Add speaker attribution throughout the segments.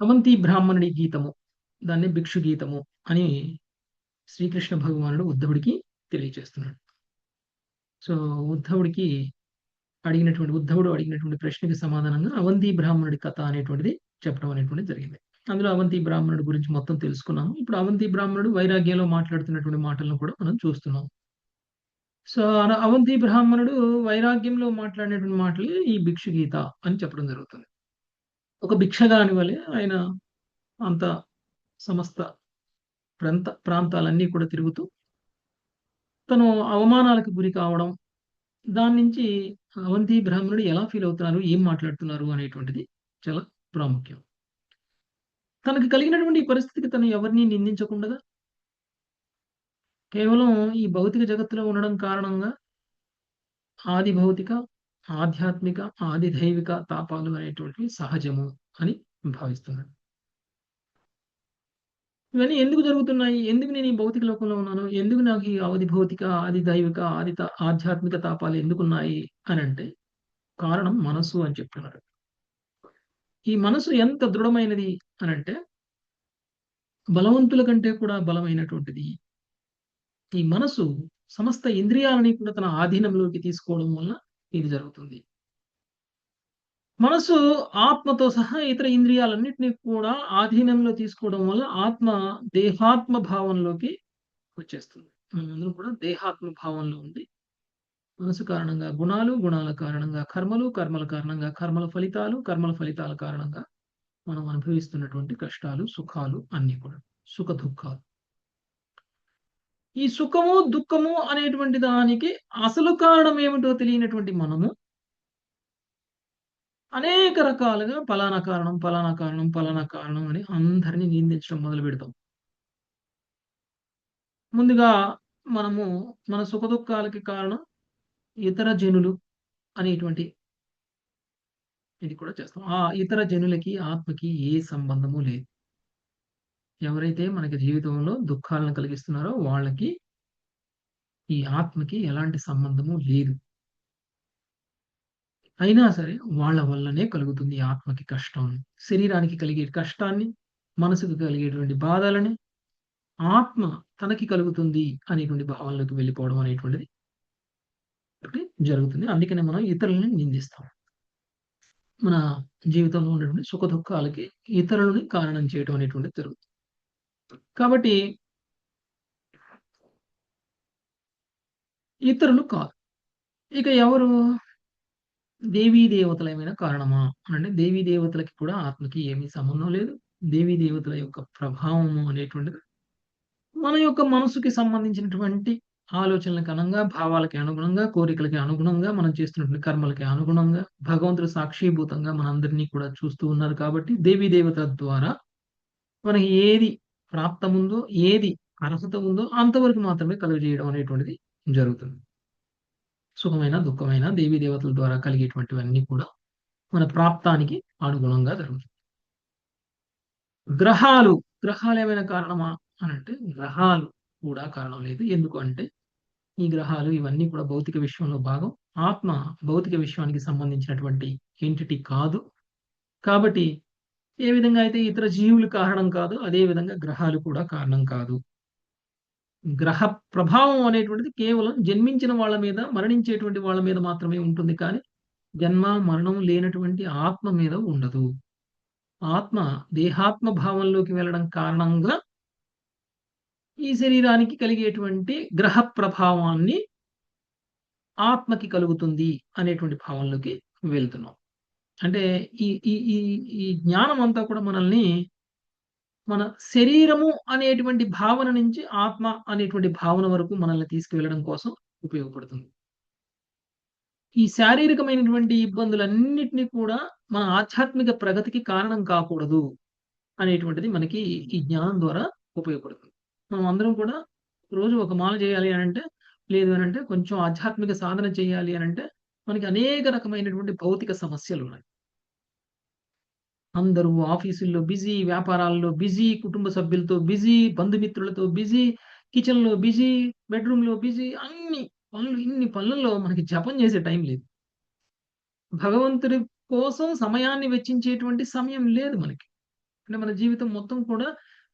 Speaker 1: అవంతి బ్రాహ్మణుడి గీతము. దాన్ని భిక్షు గీతము అని శ్రీకృష్ణ భగవానుడు ఉద్ధవుడికి తెలియజేస్తున్నాడు. సో, ఉద్ధవుడు అడిగినటువంటి ప్రశ్నకి సమాధానంగా అవంతి బ్రాహ్మణుడి కథ అనేటువంటిది చెప్పడం అనేటువంటిది జరిగింది. అందులో అవంతి బ్రాహ్మణుడి గురించి మొత్తం తెలుసుకున్నాము. ఇప్పుడు అవంతి బ్రాహ్మణుడు వైరాగ్యంలో మాట్లాడుతున్నటువంటి మాటలను కూడా మనం చూస్తున్నాం. సో, అవంతి బ్రాహ్మణుడు వైరాగ్యంలో మాట్లాడినటువంటి మాటలే ఈ భిక్షు గీత అని చెప్పడం జరుగుతుంది. ఒక భిక్షగాని వలె ఆయన అంత సమస్త ప్రాంతాలన్నీ కూడా తిరుగుతూ తను అవమానాలకు గురి కావడం, దాని నుంచి అవంతి బ్రాహ్మణుడు ఎలా ఫీల్ అవుతున్నారు, ఏం మాట్లాడుతున్నారు అనేటువంటిది చాలా ప్రాముఖ్యం. తనకు కలిగినటువంటి ఈ పరిస్థితికి తను ఎవరిని నిందించకుండగా, కేవలం ఈ భౌతిక జగత్తులో ఉండడం కారణంగా ఆది భౌతిక, ఆధ్యాత్మిక, ఆది దైవిక తాపాలు అనేటువంటివి సహజము అని భావిస్తున్నాడు. ఇవన్నీ ఎందుకు జరుగుతున్నాయి? ఎందుకు నేను ఈ భౌతిక లోకంలో ఉన్నాను? ఎందుకు నాకు ఈ ఆది భౌతిక, ఆది దైవిక, ఆధ్యాత్మిక తాపాలు ఎందుకున్నాయి అనంటే, కారణం మనసు అని చెప్తున్నారు. ఈ మనసు ఎంత దృఢమైనది అనంటే, బలవంతుల కంటే కూడా బలమైనటువంటిది. ఈ మనసు సమస్త ఇంద్రియాలని కూడా తన ఆధీనంలోకి తీసుకోవడం వల్ల ఇది జరుగుతుంది. మనసు ఆత్మతో సహా ఇతర ఇంద్రియాలన్నిటిని కూడా ఆధీనంలో తీసుకోవడం వల్ల దేహాత్మ భావంలోకి వచ్చేస్తుంది. మనమందరం కూడా దేహాత్మ భావంలో ఉంది. మనసు కారణంగా గుణాలు, గుణాల కారణంగా కర్మలు, కర్మల కారణంగా కర్మల ఫలితాలు, కర్మల ఫలితాల కారణంగా మనం అనుభవిస్తున్నటువంటి కష్టాలు, సుఖాలు అన్నీ కూడా. సుఖ దుఃఖాలు. ఈ సుఖము, దుఃఖము అనేటువంటి దానికి అసలు కారణం ఏమిటో తెలియనటువంటి మనము అనేక రకాలుగా పలానా కారణం, పలానా కారణం, పలానా కారణం అని అందరిని నిందించడం మొదలుపెడతాం. ముందుగా మనము మన సుఖదుఖాలకి కారణం ఇతర జనులు అనేటువంటి ఇది కూడా చేస్తాం. ఆ ఇతర జనులకి, ఆత్మకి ఏ సంబంధము లేదు. ఎవరైతే మనకి జీవితంలో దుఃఖాలను కలిగిస్తున్నారో వాళ్ళకి ఈ ఆత్మకి ఎలాంటి సంబంధము లేదు. అయినా సరే వాళ్ళ వల్లనే కలుగుతుంది ఈ ఆత్మకి కష్టం. శరీరానికి కలిగే కష్టాన్ని, మనసుకు కలిగేటువంటి బాధలని ఆత్మ తనకి కలుగుతుంది అనేటువంటి భావనలోకి వెళ్ళిపోవడం అనేటువంటిది ఒకటి జరుగుతుంది. అందుకనే మనం ఇతరులని నిందిస్తాం. మన జీవితంలో ఉన్నటువంటి సుఖ దుఃఖాలకి ఇతరులని కారణం చేయడం అనేటువంటిది జరుగుతుంది. కాబట్టి ఇతరులు కాదు. ఇక ఎవరు? దేవీ దేవతలు ఏమైనా కారణమా అనంటే దేవీ దేవతలకి కూడా ఆత్మకి ఏమీ సంబంధం లేదు. దేవీ దేవతల యొక్క ప్రభావము అనేటువంటిది మన యొక్క మనసుకి సంబంధించినటువంటి ఆలోచనలకు అనుగుణంగా, భావాలకి అనుగుణంగా, కోరికలకి అనుగుణంగా, మనం చేస్తున్నటువంటి కర్మలకి అనుగుణంగా, భగవంతుడు సాక్షీభూతంగా మనందరినీ కూడా చూస్తూ ఉన్నారు కాబట్టి, దేవీ దేవతల ద్వారా మనకి ఏది ప్రాప్తముందో, ఏది అర్హత ఉందో అంతవరకు మాత్రమే కలుగజేయడం అనేటువంటిది జరుగుతుంది. సుఖమైన, దుఃఖమైన దేవీ దేవతల ద్వారా కలిగేటువంటివన్నీ కూడా మన ప్రాప్తానికి అనుగుణంగా జరుగుతుంది. గ్రహాలు, గ్రహాలేమైనా కారణమా అనంటే గ్రహాలు కూడా కారణం లేదు. ఎందుకు అంటే ఈ గ్రహాలు ఇవన్నీ కూడా భౌతిక విశ్వంలో భాగం. ఆత్మ భౌతిక విశ్వానికి సంబంధించినటువంటి ఎంటిటీ కాదు. కాబట్టి ఏ విధంగా అయితే ఇతర జీవులు కారణం కాదో, అదే విధంగా గ్రహాలు కూడా కారణం కాదు. గ్రహ ప్రభావం అనేటువంటిది కేవలం జన్మించిన వాళ్ళ మీద, మరణించేటువంటి వాళ్ళ మీద మాత్రమే ఉంటుంది కానీ, జన్మ, మరణం లేనటువంటి ఆత్మ మీద ఉండదు. ఆత్మ దేహాత్మ భావంలోకి వెళ్ళడం కారణంగా ఈ శరీరానికి కలిగేటువంటి గ్రహ ప్రభావాన్ని ఆత్మకి కలుగుతుంది అనేటువంటి భావంలోకి వెళ్తున్నాం. అంటే ఈ ఈ ఈ ఈ జ్ఞానం అంతా కూడా మనల్ని మన శరీరము అనేటువంటి భావన నుంచి ఆత్మ అనేటువంటి భావన వరకు మనల్ని తీసుకువెళ్ళడం కోసం ఉపయోగపడుతుంది. ఈ శారీరకమైనటువంటి ఇబ్బందులన్నిటిని కూడా మన ఆధ్యాత్మిక ప్రగతికి కారణం కాకూడదు అనేటువంటిది మనకి ఈ జ్ఞానం ద్వారా ఉపయోగపడుతుంది. మనం అందరం కూడా రోజు ఒక మాల చేయాలి అనంటే, లేదు అనంటే కొంచెం ఆధ్యాత్మిక సాధన చేయాలి అనంటే, మనకి అనేక రకమైనటువంటి భౌతిక సమస్యలున్నాయి. అందరూ ఆఫీసుల్లో బిజీ, వ్యాపారాల్లో బిజీ, కుటుంబ సభ్యులతో బిజీ, బంధుమిత్రులతో బిజీ, కిచెన్‌లో బిజీ, బెడ్‌రూమ్‌లో బిజీ అన్ని పనులు ఇన్ని పనులలో మనకి జపం చేసే టైం లేదు. భగవంతుడి కోసం సమయాన్ని వెచ్చించేటువంటి సమయం లేదు మనకి. అంటే మన జీవితం మొత్తం కూడా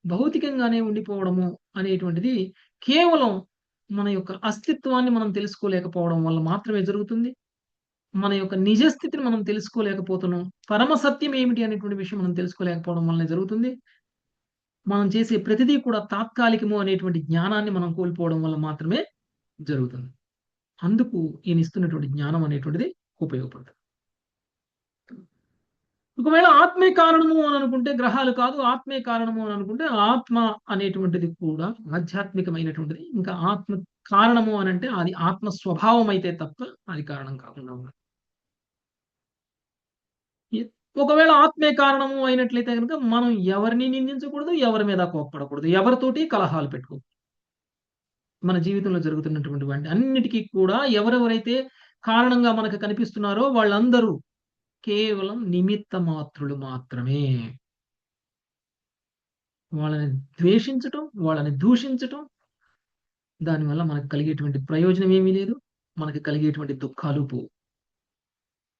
Speaker 1: భౌతికంగానే ఉండిపోవడము అనేటువంటిది కేవలం మన యొక్క అస్తిత్వాన్ని మనం తెలుసుకోలేకపోవడం వల్ల మాత్రమే జరుగుతుంది. మన యొక్క నిజ స్థితిని మనం తెలుసుకోలేకపోతున్నాం. పరమ సత్యం ఏమిటి అనేటువంటి విషయం మనం తెలుసుకోలేకపోవడం వల్లనే జరుగుతుంది. మనం చేసే ప్రతిదీ కూడా తాత్కాలికము అనేటువంటి జ్ఞానాన్ని మనం కోల్పోవడం వల్ల మాత్రమే జరుగుతుంది. అందుకు ఈయనిస్తున్నటువంటి జ్ఞానం అనేటువంటిది ఉపయోగపడుతుంది. ఒకవేళ ఆత్మే కారణము అని అనుకుంటే గ్రహాలు కాదు, ఆత్మే కారణము అని అనుకుంటే ఆత్మ అనేటువంటిది కూడా ఆధ్యాత్మికమైనటువంటిది. ఇంకా ఆత్మ కారణము అనంటే అది ఆత్మ స్వభావం అయితే తప్ప అది కారణం కాకుండా ఉండదు. ఎ ఒకవేళ ఆత్మే కారణము అయినట్లయితే గనుక మనం ఎవరిని నిందించకూడదు, ఎవరి మీద కోప్పడకూడదు. ఎవరితోటి కలహాలు పెట్టుకోకూడదు. మన జీవితంలో జరుగుతున్నటువంటి వాటి అన్నిటికి కూడా ఎవరెవరైతే కారణంగా మనకు కనిపిస్తున్నారో వాళ్ళందరూ కేవలం నిమిత్త మాత్రులు మాత్రమే. వాళ్ళని ద్వేషించటం, వాళ్ళని దూషించటం, దానివల్ల మనకు కలిగేటువంటి ప్రయోజనం ఏమీ లేదు. మనకు కలిగేటువంటి దుఃఖాలు పోవు.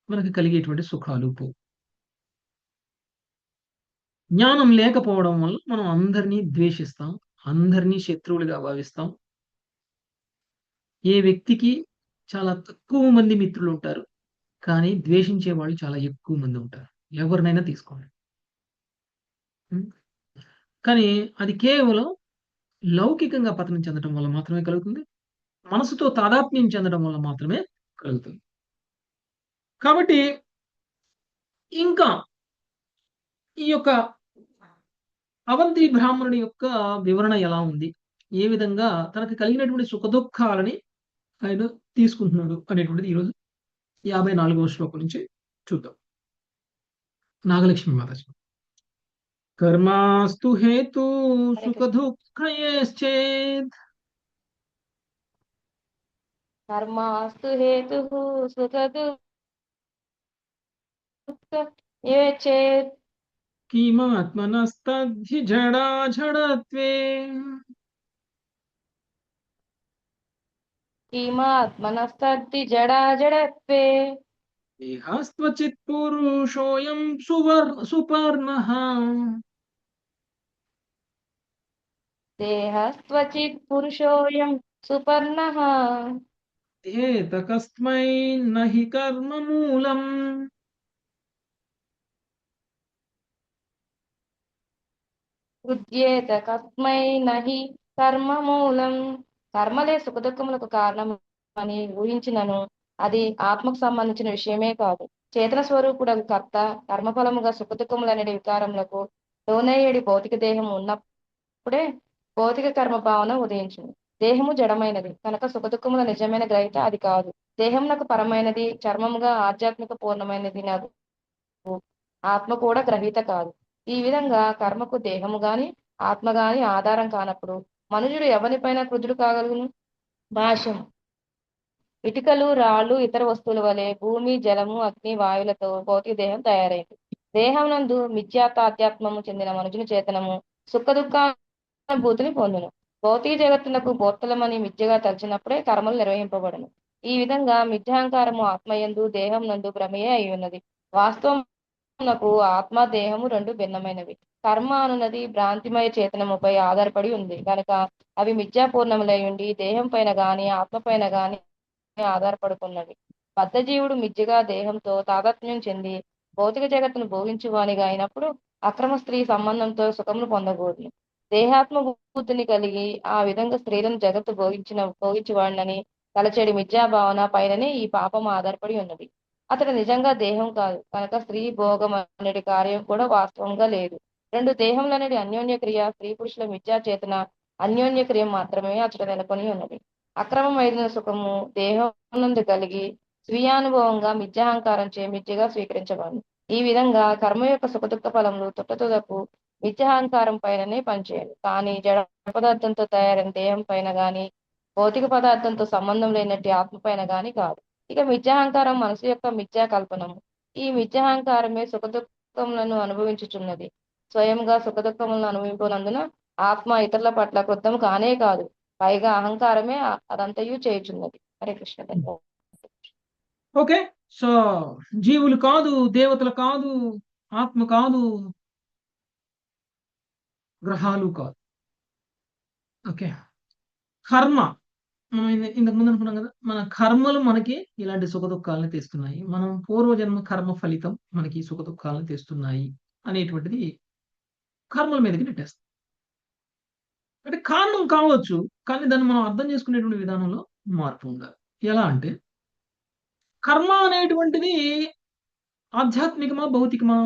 Speaker 1: మనకు కలిగేటువంటి సుఖాలు పోవు. జ్ఞానం లేకపోవడం వల్ల మనం అందరినీ ద్వేషిస్తాం. అందరినీ శత్రువులుగా భావిస్తాం. ఏ వ్యక్తికి చాలా తక్కువ మంది మిత్రులుంటారు. కానీ ద్వేషించే వాళ్ళు చాలా ఎక్కువ మంది ఉంటారు. ఎవరినైనా తీసుకోండి. హ్మ్. కానీ అది కేవలం లౌకికంగా పతనం చెందటం వల్ల మాత్రమే కలుగుతుంది. మనసుతో తాదాత్మ్యం చెందడం వల్ల మాత్రమే కలుగుతుంది. కాబట్టి ఇంకా ఈ యొక్క అవంతి బ్రాహ్మణుడి యొక్క వివరణ ఎలా ఉంది? ఏ విధంగా తనకు కలిగినటువంటి సుఖదుఖాలని ఆయన తీసుకుంటున్నాడు అనేటువంటిది ఈరోజు 54వ శ్లోకం నుంచి చూద్దాం. నాగలక్ష్మి మాతాజీ. కర్మాస్తు హేతు
Speaker 2: హరే కృష్ణ.
Speaker 1: సుఖదుఃఖయేశ్చేద్
Speaker 2: కర్మాస్తు హేతు సుఖ దుఃఖ ఏ చేత్
Speaker 1: కిమాత్మనస్తద్ధి జడా జడత్వే
Speaker 2: కిమాత్మనస్తద్ధి జడా జడత్వే
Speaker 1: దేహాస్త్వచిత్ పురుషోయం సుపర్ణః
Speaker 2: దేహస్త్వచిత్ పురుషోయం సుపర్ణః
Speaker 1: ధ్యేతకస్మై నహి కర్మ మూలం
Speaker 2: ఉద్యేత కస్మై నహి కర్మ మూలం. కర్మలే సుఖదుఖములకు కారణం అని ఊహించినను అది ఆత్మకు సంబంధించిన విషయమే కాదు. చేతన స్వరూపుడగు కర్త కర్మఫలముగా సుఖదుఖములనే వికారములకు లోనయ్యేడి భౌతిక దేహం ఉన్నప్పుడే భౌతిక కర్మ భావన ఉదయించును. దేహము జడమైనది కనుక సుఖదుఖముల నిజమైన గ్రహీత అది కాదు. దేహమునకు పరమైనది చర్మముగా ఆధ్యాత్మిక పూర్ణమైనది నాకు ఆత్మ కూడా గ్రహీత కాదు. ఈ విధంగా కర్మకు దేహము గాని ఆత్మ గాని ఆధారం కానప్పుడు మనుషుడు ఎవరిపైన క్రుద్ధుడు కాగలుగును? భాష్యం. ఇటుకలు రాళ్ళు ఇతర వస్తువుల వలె భూమి జలము అగ్ని వాయువులతో భౌతిక దేహం తయారైంది. దేహం నందు మిథ్యాతాధ్యాత్మము చెందిన మనుషుని చేతనము సుఖ దుఃఖానుభూతిని పొందును. భౌతిక జగత్తునకు బోత్తలమని మిథ్యగా తలచినప్పుడే కర్మలు నిర్వహింపబడును. ఈ విధంగా మిథ్యాహంకారము ఆత్మయందు దేహం నందు భ్రమయే అయి ఉన్నది. వాస్తవం నాకు ఆత్మ దేహము రెండు భిన్నమైనవి. కర్మ అనున్నది భ్రాంతిమయ చేతనముపై ఆధారపడి ఉంది కనుక అవి మిథ్యాపూర్ణములై ఉండి దేహం పైన గాని ఆత్మ పైన గాని ఆధారపడుతున్నవి. బద్ధజీవుడు మిథ్యగా దేహంతో తాదాత్మ్యం చెంది భౌతిక జగత్తును భోగించువానిగా అయినప్పుడు అక్రమ స్త్రీ సంబంధంతో సుఖమును పొందకూడదు. దేహాత్మ బుద్ధిని కలిగి ఆ విధంగా స్త్రీలను జగత్తు భోగించువాడినని తలచేడి మిథ్యాభావన పైననే ఈ పాపం ఆధారపడి ఉన్నది. అతడు నిజంగా దేహం కాదు కనుక స్త్రీ భోగం అనేది కార్యం కూడా వాస్తవంగా లేదు. రెండు దేహములనేది అన్యోన్య క్రియ స్త్రీ పురుషుల మిథ్యా చేతన అన్యోన్య క్రియ మాత్రమే అతడు నెలకొని ఉన్నది. అక్రమమైన సుఖము దేహం కలిగి స్వీయానుభవంగా మిథ్యాహంకారం చే మిథ్యగా స్వీకరించబడింది. ఈ విధంగా కర్మ యొక్క సుఖదుఖ ఫలములు తుట్టతుదకు మిథ్యాహంకారం పైననే పనిచేయాలి కానీ జడ పదార్థంతో తయారైన దేహం పైన గాని భౌతిక పదార్థంతో సంబంధం లేనట్టు ఆత్మ పైన గాని కాదు. ఇక మిథ్యాహంకారం మనసు యొక్క మిథ్యా కల్పనము. ఈ మిథ్యాహంకారమే సుఖదుఖములను అనుభవించుచున్నది. స్వయంగా సుఖదుఖములను అనుభవింపనందున ఆత్మ ఇతరుల పట్ల క్రుద్ధము కానే కాదు పైగా అహంకారమే అదంతయు చేయుచున్నది. హరే కృష్ణ.
Speaker 1: ఓకే. సో, జీవులు కాదు, దేవతలు కాదు, ఆత్మ కాదు, గ్రహాలు కాదు. ఓకే. కర్మ మనం ఇంతకు ముందు అనుకున్నాం కదా, మన కర్మలు మనకి ఇలాంటి సుఖ దుఃఖాలను తెస్తున్నాయి. మనం పూర్వజన్మ కర్మ ఫలితం మనకి సుఖ దుఃఖాలను తెస్తున్నాయి అనేటువంటిది కర్మల మీదకి నెట్టేస్తాం. అంటే కారణం కావచ్చు, కానీ దాన్ని మనం అర్థం చేసుకునేటువంటి విధానంలో మార్పు ఉండాలి. ఎలా అంటే కర్మ అనేటువంటిది ఆధ్యాత్మికమా? భౌతికమా?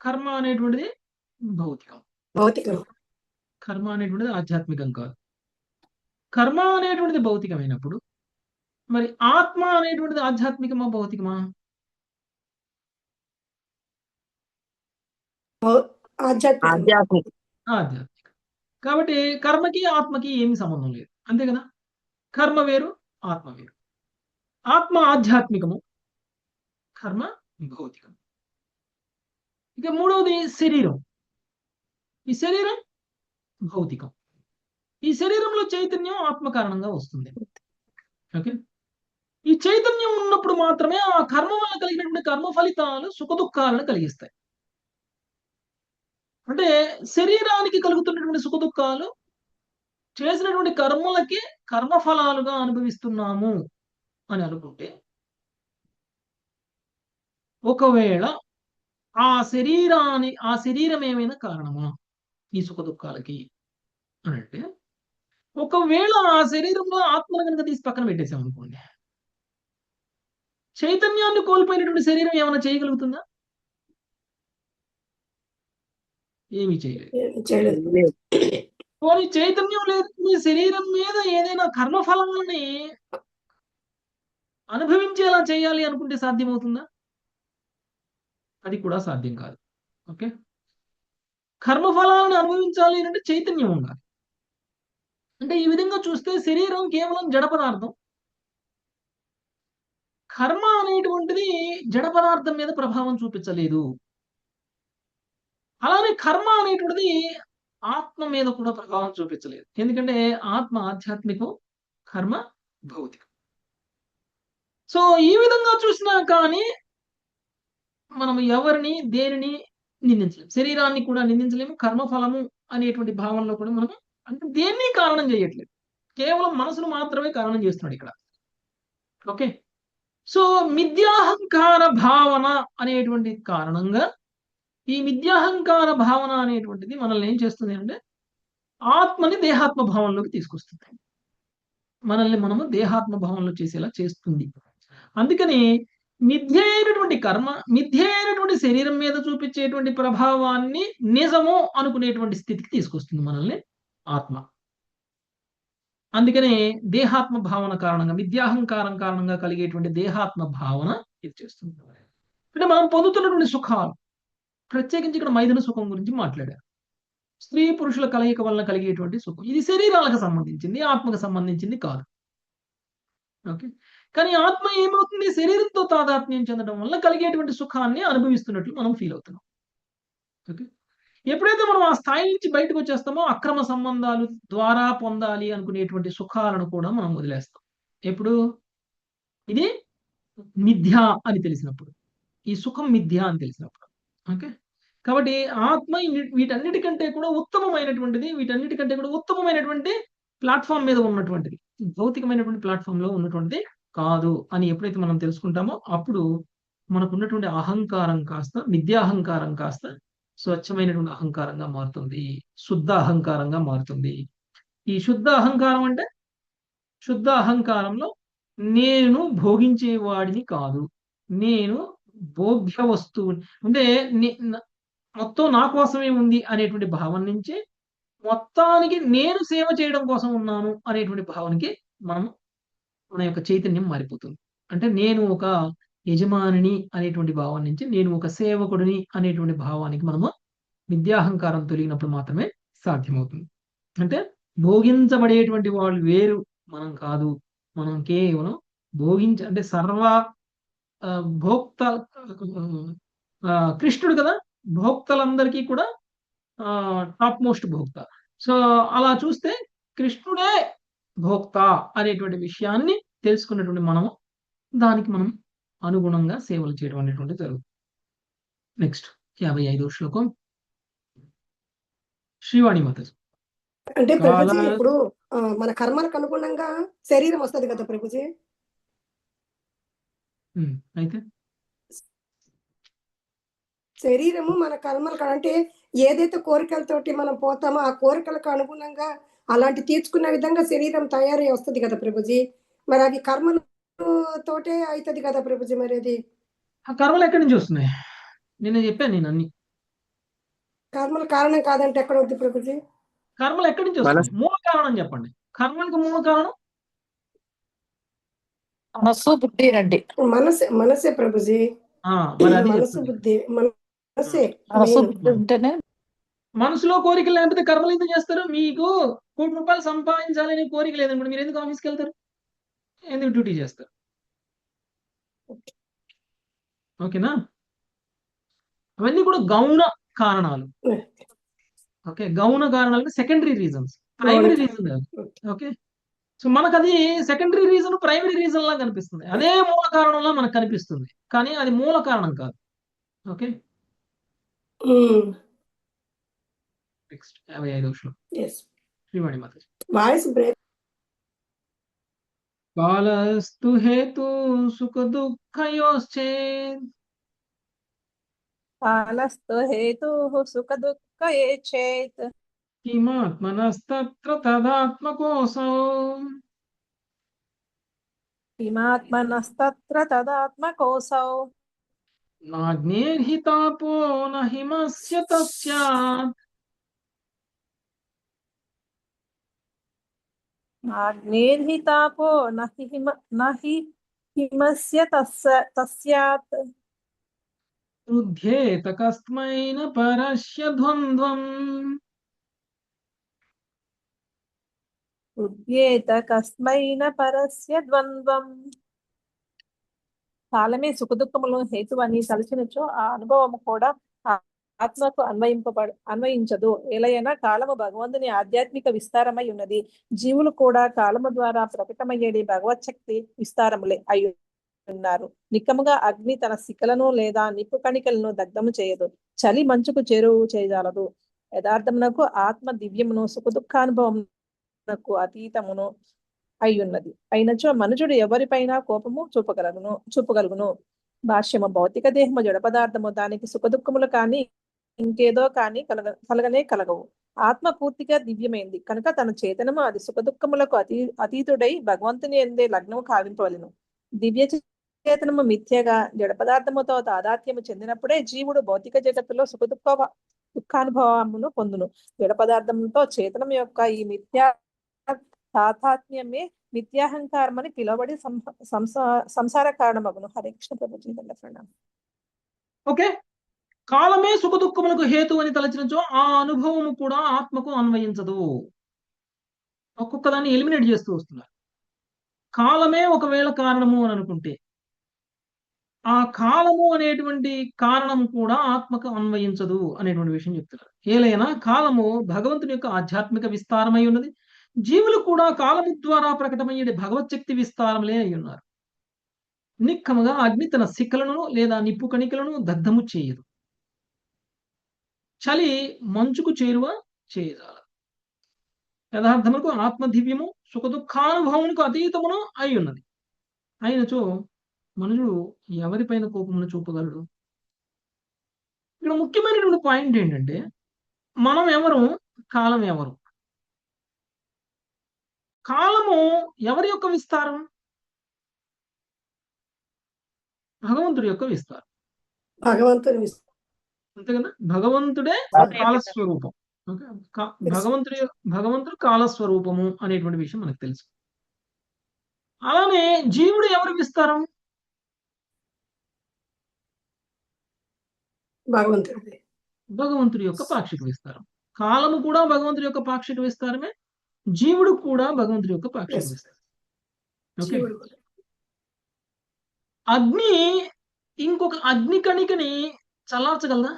Speaker 1: కర్మ అనేటువంటిది భౌతికం.
Speaker 3: భౌతికం.
Speaker 1: కర్మ అనేటువంటిది ఆధ్యాత్మికం కాదు. కర్మ అనేటువంటిది భౌతికమైనప్పుడు మరి ఆత్మ అనేటువంటిది ఆధ్యాత్మికమా? భౌతికమా?
Speaker 3: ఆధ్యాత్మికం.
Speaker 2: ఆధ్యాత్మిక.
Speaker 1: ఆధ్యాత్మికం. కాబట్టి కర్మకి ఆత్మకి ఏమి సంబంధం లేదు. అంతే కదా? కర్మ వేరు, ఆత్మ వేరు. ఆత్మ ఆధ్యాత్మికము, కర్మ భౌతికం. ఇక మూడవది శరీరం. ఈ శరీరం భౌతికం. ఈ శరీరంలో చైతన్యం ఆత్మ కారణంగా వస్తుంది. ఓకే. ఈ చైతన్యం ఉన్నప్పుడు మాత్రమే ఆ కర్మ వల్ల కలిగినటువంటి కర్మ ఫలితాలు సుఖ దుఃఖాలను కలిగిస్తాయి. అంటే శరీరానికి కలుగుతున్నటువంటి సుఖ దుఃఖాలు చేసినటువంటి కర్మలకి కర్మ ఫలాలుగా అనుభవిస్తున్నాము అని అనుకుంటే, ఒకవేళ ఆ శరీరం ఏమైనా కారణమా ఈ సుఖ దుఃఖాలకి అని అంటే, ఒకవేళ ఆ శరీరంలో ఆత్మను కనుక తీసి పక్కన పెట్టేసాం అనుకోండి, చైతన్యాన్ని కోల్పోయినటువంటి శరీరం ఏమైనా చేయగలుగుతుందా? ఏమీ చేయలేదు.
Speaker 3: చేయలేదు.
Speaker 1: పోనీ చైతన్యం లేని శరీరం మీద ఏదైనా కర్మఫలాలని అనుభవించేలా చేయాలి అనుకుంటే సాధ్యమవుతుందా? అది కూడా సాధ్యం కాదు. ఓకే. కర్మఫలాలను అనుభవించాలి అంటే చైతన్యం ఉండాలి. అంటే ఈ విధంగా చూస్తే శరీరం కేవలం జడ పదార్థం. కర్మ అనేటువంటిది జడ పదార్థం మీద ప్రభావం చూపించలేదు. అలానే కర్మ అనేటువంటిది ఆత్మ మీద కూడా ప్రభావం చూపించలేదు. ఎందుకంటే ఆత్మ ఆధ్యాత్మికం, కర్మ భౌతికం. సో ఈ విధంగా చూసినా కానీ మనం ఎవరిని దేనిని నిందించలేము. శరీరాన్ని కూడా నిందించలేము. కర్మఫలము అనేటువంటి భావనలో కూడా మనం అంటే దేన్ని కారణం చేయట్లేదు. కేవలం మనసును మాత్రమే కారణం చేస్తున్నాడు ఇక్కడ. ఓకే. సో మిథ్యాహంకార భావన అనేటువంటి కారణంగా ఈ మిథ్యాహంకార భావన అనేటువంటిది మనల్ని ఏం చేస్తుంది అంటే ఆత్మని దేహాత్మ భావంలోకి తీసుకొస్తుంది. మనల్ని మనము దేహాత్మ భావంలో చేసేలా చేస్తుంది. అందుకని మిథ్య అయినటువంటి కర్మ, మిథ్య అయినటువంటి శరీరం మీద చూపించేటువంటి ప్రభావాన్ని నిజము అనుకునేటువంటి స్థితికి తీసుకొస్తుంది మనల్ని ఆత్మ. అందుకనే దేహాత్మ భావన కారణంగా, మిథ్యాహంకారం కారణంగా కలిగేటువంటి దేహాత్మ భావన ఇది చేస్తుంది. అంటే మనం పొందుతున్నటువంటి సుఖాలు, ప్రత్యేకించి ఇక్కడ మైథున సుఖం గురించి మాట్లాడారు. స్త్రీ పురుషుల కలయిక వలన కలిగేటువంటి సుఖం, ఇది శరీరాలకు సంబంధించింది, ఆత్మకు సంబంధించింది కాదు. ఓకే. కానీ ఆత్మ ఏమవుతుంది? శరీరంతో తాదాత్మ్యం చెందడం వల్ల కలిగేటువంటి సుఖాన్ని అనుభవిస్తున్నట్లు మనం ఫీల్ అవుతున్నాం. ఓకే. ఎప్పుడైతే మనం ఆ స్థాయి నుంచి బయటకు వచ్చేస్తామో అక్రమ సంబంధాలు ద్వారా పొందాలి అనుకునేటువంటి సుఖాలను కూడా మనం వదిలేస్తాం. ఎప్పుడు? ఇది మిథ్య అని తెలిసినప్పుడు, ఈ సుఖం మిథ్య అని తెలిసినప్పుడు. ఓకే. కాబట్టి ఆత్మ వీటన్నిటికంటే కూడా ఉత్తమమైనటువంటిది, వీటన్నిటికంటే కూడా ఉత్తమమైనటువంటి ప్లాట్ఫామ్ మీద ఉన్నటువంటిది, భౌతికమైనటువంటి ప్లాట్ఫామ్ లో ఉన్నటువంటిది కాదు అని ఎప్పుడైతే మనం తెలుసుకుంటామో అప్పుడు మనకున్నటువంటి అహంకారం కాస్త మిథ్యాహంకారం కాస్త స్వచ్ఛమైనటువంటి అహంకారంగా మారుతుంది, శుద్ధ అహంకారంగా మారుతుంది. ఈ శుద్ధ అహంకారం అంటే, శుద్ధ అహంకారంలో నేను భోగించేవాడిని కాదు, నేను భోగ్య వస్తువు అంటే మొత్తం నా కోసమే ఉంది అనేటువంటి భావం నుంచి మొత్తానికి నేను సేవ చేయడం కోసం ఉన్నాను అనేటువంటి భావనకి మన యొక్క చైతన్యం మారిపోతుంది. అంటే నేను ఒక యజమానిని అనేటువంటి భావం నుంచి నేను ఒక సేవకుడిని అనేటువంటి భావానికి మనము విద్యాహంకారం తొలగినప్పుడు మాత్రమే సాధ్యమవుతుంది. అంటే భోగించబడేటువంటి వాళ్ళు వేరు, మనం కాదు. మనం కేవలం అంటే సర్వ భోక్త కృష్ణుడు కదా, భోక్తలందరికీ కూడా టాప్ మోస్ట్ భోక్త. సో అలా చూస్తే కృష్ణుడే భోక్త అనేటువంటి విషయాన్ని తెలుసుకున్నటువంటి మనము దానికి మనం అనుగుణంగా సేవలు చేయడం అనేటువంటి జరుగుతుంది. నెక్స్ట్ 55వ శ్లోకం. శ్రీవాణి మాతాజీ.
Speaker 3: అంటే
Speaker 1: కాల
Speaker 3: ప్రభుజీ ఇప్పుడు మన కర్మలకు అనుగుణంగా శరీరం వస్తది కదా ప్రభుజీ.
Speaker 1: అయితే
Speaker 3: శరీరము మన కర్మలకు అంటే ఏదైతే కోరికలతోటి మనం పోతామో ఆ కోరికలకు అనుగుణంగా అలాంటి తీర్చుకునే విధంగా శరీరం తయారై వస్తది కదా ప్రభుజీ. మరి అది కర్మలు తోటే అవుతుంది కదా ప్రభుజీ. మరి అది
Speaker 1: ఆ కర్మలు ఎక్కడి నుంచి వస్తున్నాయి? నేను చెప్పాను, నేను అన్ని
Speaker 3: కర్మల కారణం కాదంటే ఎక్కడ వద్దు ప్రభుజీ.
Speaker 1: కర్మలు ఎక్కడి నుంచి వస్తున్నాయి? మూల కారణం చెప్పండి. కర్మలకు మూల కారణం
Speaker 4: మనస్సు బుద్ధి రండి.
Speaker 3: మనసే ప్రభుజీ.
Speaker 1: మరి అది
Speaker 3: మనసు
Speaker 1: చెప్తుంది.
Speaker 3: బుద్ధి మనసే
Speaker 4: మనస్సు
Speaker 3: main.
Speaker 4: బుద్ధి ఉంటేనే
Speaker 1: మనసులో కోరికలు లేకపోతే కర్మలు ఎందుకు చేస్తారు? మీకు ₹1,00,00,000 సంపాదించాలనే కోరిక లేదనుకోండి, మీరు ఎందుకు ఆఫీస్కి వెళ్తారు? ఎందుకు డ్యూటీ చేస్తారు? ఓకేనా? అవన్నీ కూడా గౌణ కారణాలు. ఓకే, గౌణ కారణాలు సెకండరీ రీజన్స్, ప్రైమరీ రీజన్ కాదు. ఓకే, సో మనకు అది సెకండరీ రీజన్, ప్రైమరీ రీజన్ లా కనిపిస్తుంది. అదే మూల కారణంలా మనకు కనిపిస్తుంది, కానీ అది మూల కారణం కాదు. ఓకే, నెక్స్ట్ 55వ శ్లోకం. శ్రీవాణి మాతాజీ.
Speaker 3: Voice break.
Speaker 1: కాలస్తు హేతు సుఖ దుఃఖయోశ్చేత్
Speaker 4: కాలస్తు హేతుః సుఖ దుఃఖ ఏ చేత్
Speaker 1: కిమాత్మనస్తత్ర తదాత్మకోసౌ
Speaker 4: కిమాత్మనస్తత్ర తదాత్మకోసౌ
Speaker 1: నాగ్నేర్హితాపో నహిమస్య తస్యాత్
Speaker 4: అగ్నేర్హితాపో నహి హిమస్య తస్యాత్
Speaker 1: రుధ్యేత కస్మైన పరస్య ద్వంద్వం
Speaker 4: ఉద్యేత కస్మైన పరస్య ద్వంద్వం. కాలమే సుఖదుఖములు హేతువని తలచినచో ఆ అనుభవము కూడా ఆత్మకు అన్వయించదు. ఎలయన కాలము భగవంతుని ఆధ్యాత్మిక విస్తారమై ఉన్నది. జీవులు కూడా కాలము ద్వారా ప్రకటమయ్యేది భగవత్ శక్తి విస్తారములే అయి ఉన్నారు. నిక్కముగా అగ్ని తన శిఖలను లేదా నిప్పు కణికలను దగ్ధము చేయదు, చలి మంచుకు చేరువు చేయజాలదు. యథార్థమునకు ఆత్మ దివ్యమును సుఖదుఖానుభవమునకు అతీతమును అయ్యున్నది. అయినచో మనుషుడు ఎవరిపైన కోపము చూపగలుగును. భాష్యము. భౌతిక దేహము జడ పదార్థము, దానికి సుఖదుఖములు కానీ ఇంకేదో కానీ కలగనే కలగవు. ఆత్మ పూర్తిగా దివ్యమైంది కనుక తన చేతనము అది సుఖదుఖములకు అతీతుడై భగవంతుని ఎందే లగ్నము కావింపవలెను. దివ్య చేతనము మిథ్యగా జడ పదార్థముతో తాదాత్మ్యము చెందినప్పుడే జీవుడు భౌతిక జగత్తులో దుఃఖానుభవమును పొందును. జడ పదార్థంతో చేతనం యొక్క ఈ మిథ్యా తాదాత్మ్యమే మిథ్యాహంకారం అని పిలువబడి సంసార కారణమగును. హరే కృష్ణ ప్రభుజీ.
Speaker 1: ఓకే, కాలమే సుఖ దుఃఖములకు హేతు అని తలచినచో ఆ అనుభవము కూడా ఆత్మకు అన్వయించదు. ఒక్కొక్క దాన్ని ఎలిమినేట్ చేస్తూ వస్తున్నారు. కాలమే ఒకవేళ కారణము అని అనుకుంటే ఆ కాలము అనేటువంటి కారణం కూడా ఆత్మకు అన్వయించదు అనేటువంటి విషయం చెప్తున్నారు. ఏలైనా కాలము భగవంతుని యొక్క ఆధ్యాత్మిక విస్తారమై ఉన్నది. జీవులు కూడా కాలము ద్వారా ప్రకటమయ్యే భగవత్ శక్తి విస్తారములే అయి ఉన్నారు. నిక్కముగా అగ్ని తన శిఖలను లేదా నిప్పు కణికలను దగ్ధము చేయదు, చలి మంచుకు చేరువ చేయజాలదు. యథార్థములకు ఆత్మ దివ్యము సుఖ దుఃఖానుభవమునకు అతీతమును అయి ఉన్నది. అయినచో మనుషుడు ఎవరిపైన కోపమును చూపగలడు? ఇక్కడ ముఖ్యమైనటువంటి పాయింట్ ఏంటంటే, మనం ఎవరు, కాలం ఎవరు? కాలము ఎవరి యొక్క విస్తారం? భగవంతుడి యొక్క విస్తారం.
Speaker 3: భగవంతుని
Speaker 1: అంతే కదా, భగవంతుడే కాలస్వరూపం. భగవంతుడు కాలస్వరూపము అనేటువంటి విషయం మనకు తెలుసు. అలానే జీవుడు ఎవరి విస్తారం? భగవంతుడి యొక్క పాక్షిక విస్తారం. కాలము కూడా భగవంతుడి యొక్క పాక్షిక విస్తారమే, జీవుడు కూడా భగవంతుడి యొక్క పాక్షిక విస్తారం. ఓకే, అగ్ని ఇంకొక అగ్ని కణికని చల్లార్చగలదా?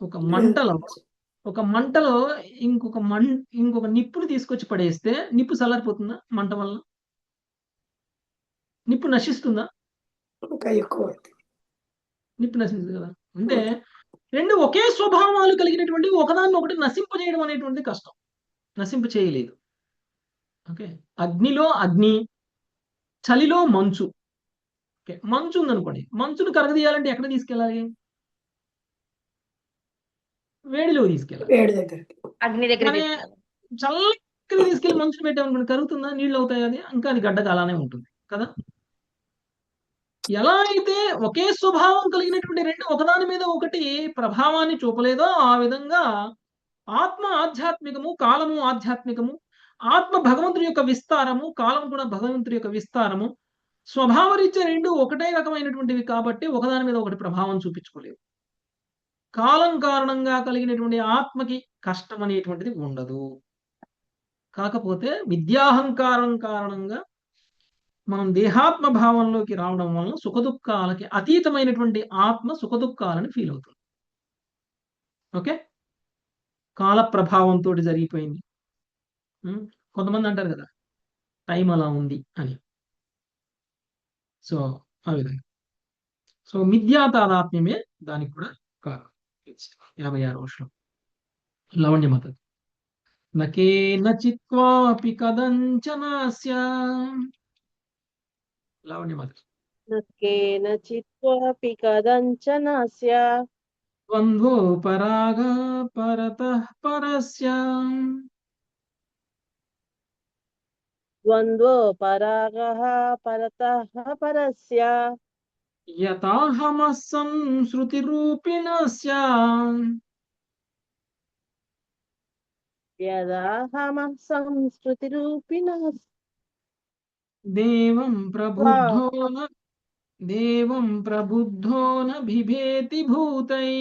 Speaker 1: ఒక మంటలో ఇంకొక నిప్పుని తీసుకొచ్చి పడేస్తే నిప్పు చల్లారిపోతుందా? మంట వల్ల నిప్పు నశిస్తుందా? నిప్పు నశించదు కదా. అంటే రెండు ఒకే స్వభావాలు కలిగినటువంటి ఒకదాన్ని ఒకటి నశింపజేయడం అనేటువంటిది కష్టం. నశింప చేయలేదు. ఓకే. అగ్నిలో అగ్ని, చలిలో మంచు. ఓకే. మంచు ఉందనుకోండి, మంచును కరగదీయాలంటే ఎక్కడ తీసుకెళ్ళాలి? వేడిలో తీసుకెళ్ళాలి.
Speaker 3: వేడి దగ్గరికి.
Speaker 2: అగ్ని దగ్గర
Speaker 1: కానీ చల్లగా తీసుకెళ్లి మంచుని పెట్టామనుకోండి, కరుగుతుందా? నీళ్ళు అవుతాయి అది? ఇంకా అది గడ్డగా అలానే ఉంటుంది కదా. ఎలా అయితే ఒకే స్వభావం కలిగినటువంటి రెండు ఒకదాని మీద ఒకటి ప్రభావాన్ని చూపలేదో ఆ విధంగా ఆత్మ ఆధ్యాత్మికము, కాలము ఆధ్యాత్మికము, ఆత్మ భగవంతుడి యొక్క విస్తారము, కాలం కూడా భగవంతుడి యొక్క విస్తారము, స్వభావరీత్యా రెండు ఒకటే రకమైనటువంటివి కాబట్టి ఒకదాని మీద ఒకటి ప్రభావం చూపించుకోలేవు. కాలం కారణంగా కలిగినటువంటి ఆత్మకి కష్టం అనేటువంటిది ఉండదు. కాకపోతే విద్యాహంకారం కారణంగా మనం దేహాత్మ భావంలోకి రావడం వలన సుఖదుఖాలకి అతీతమైనటువంటి ఆత్మ సుఖదుఖాలని ఫీల్ అవుతుంది. ఓకే. కాల ప్రభావంతో జరిగిపోయింది. కొంతమంది అంటారు కదా, టైం అలా ఉంది అని. సో ఆ విధంగా సో మిథ్యా తాదాత్మ్యమే దానికి కూడా కారణం. 56వ శ్లోకం లవణ్యమత. నకేన చిత్వాపి కదంచనాస్య. లవణ్యమత.
Speaker 5: కేనచిత్వాపి కదంచనస్య
Speaker 1: ద్వంద్వో పరాగ పరతః పరస్య.
Speaker 5: ద్వంద్వో పరాగః పరతః పరస్య
Speaker 1: యథాహమస్సం శృతిరూపిణస్య.
Speaker 5: యదాహమః సంస్కృతిరూపిణः
Speaker 1: దేవం ప్రబుద్ధో న బిభేతి భూతై.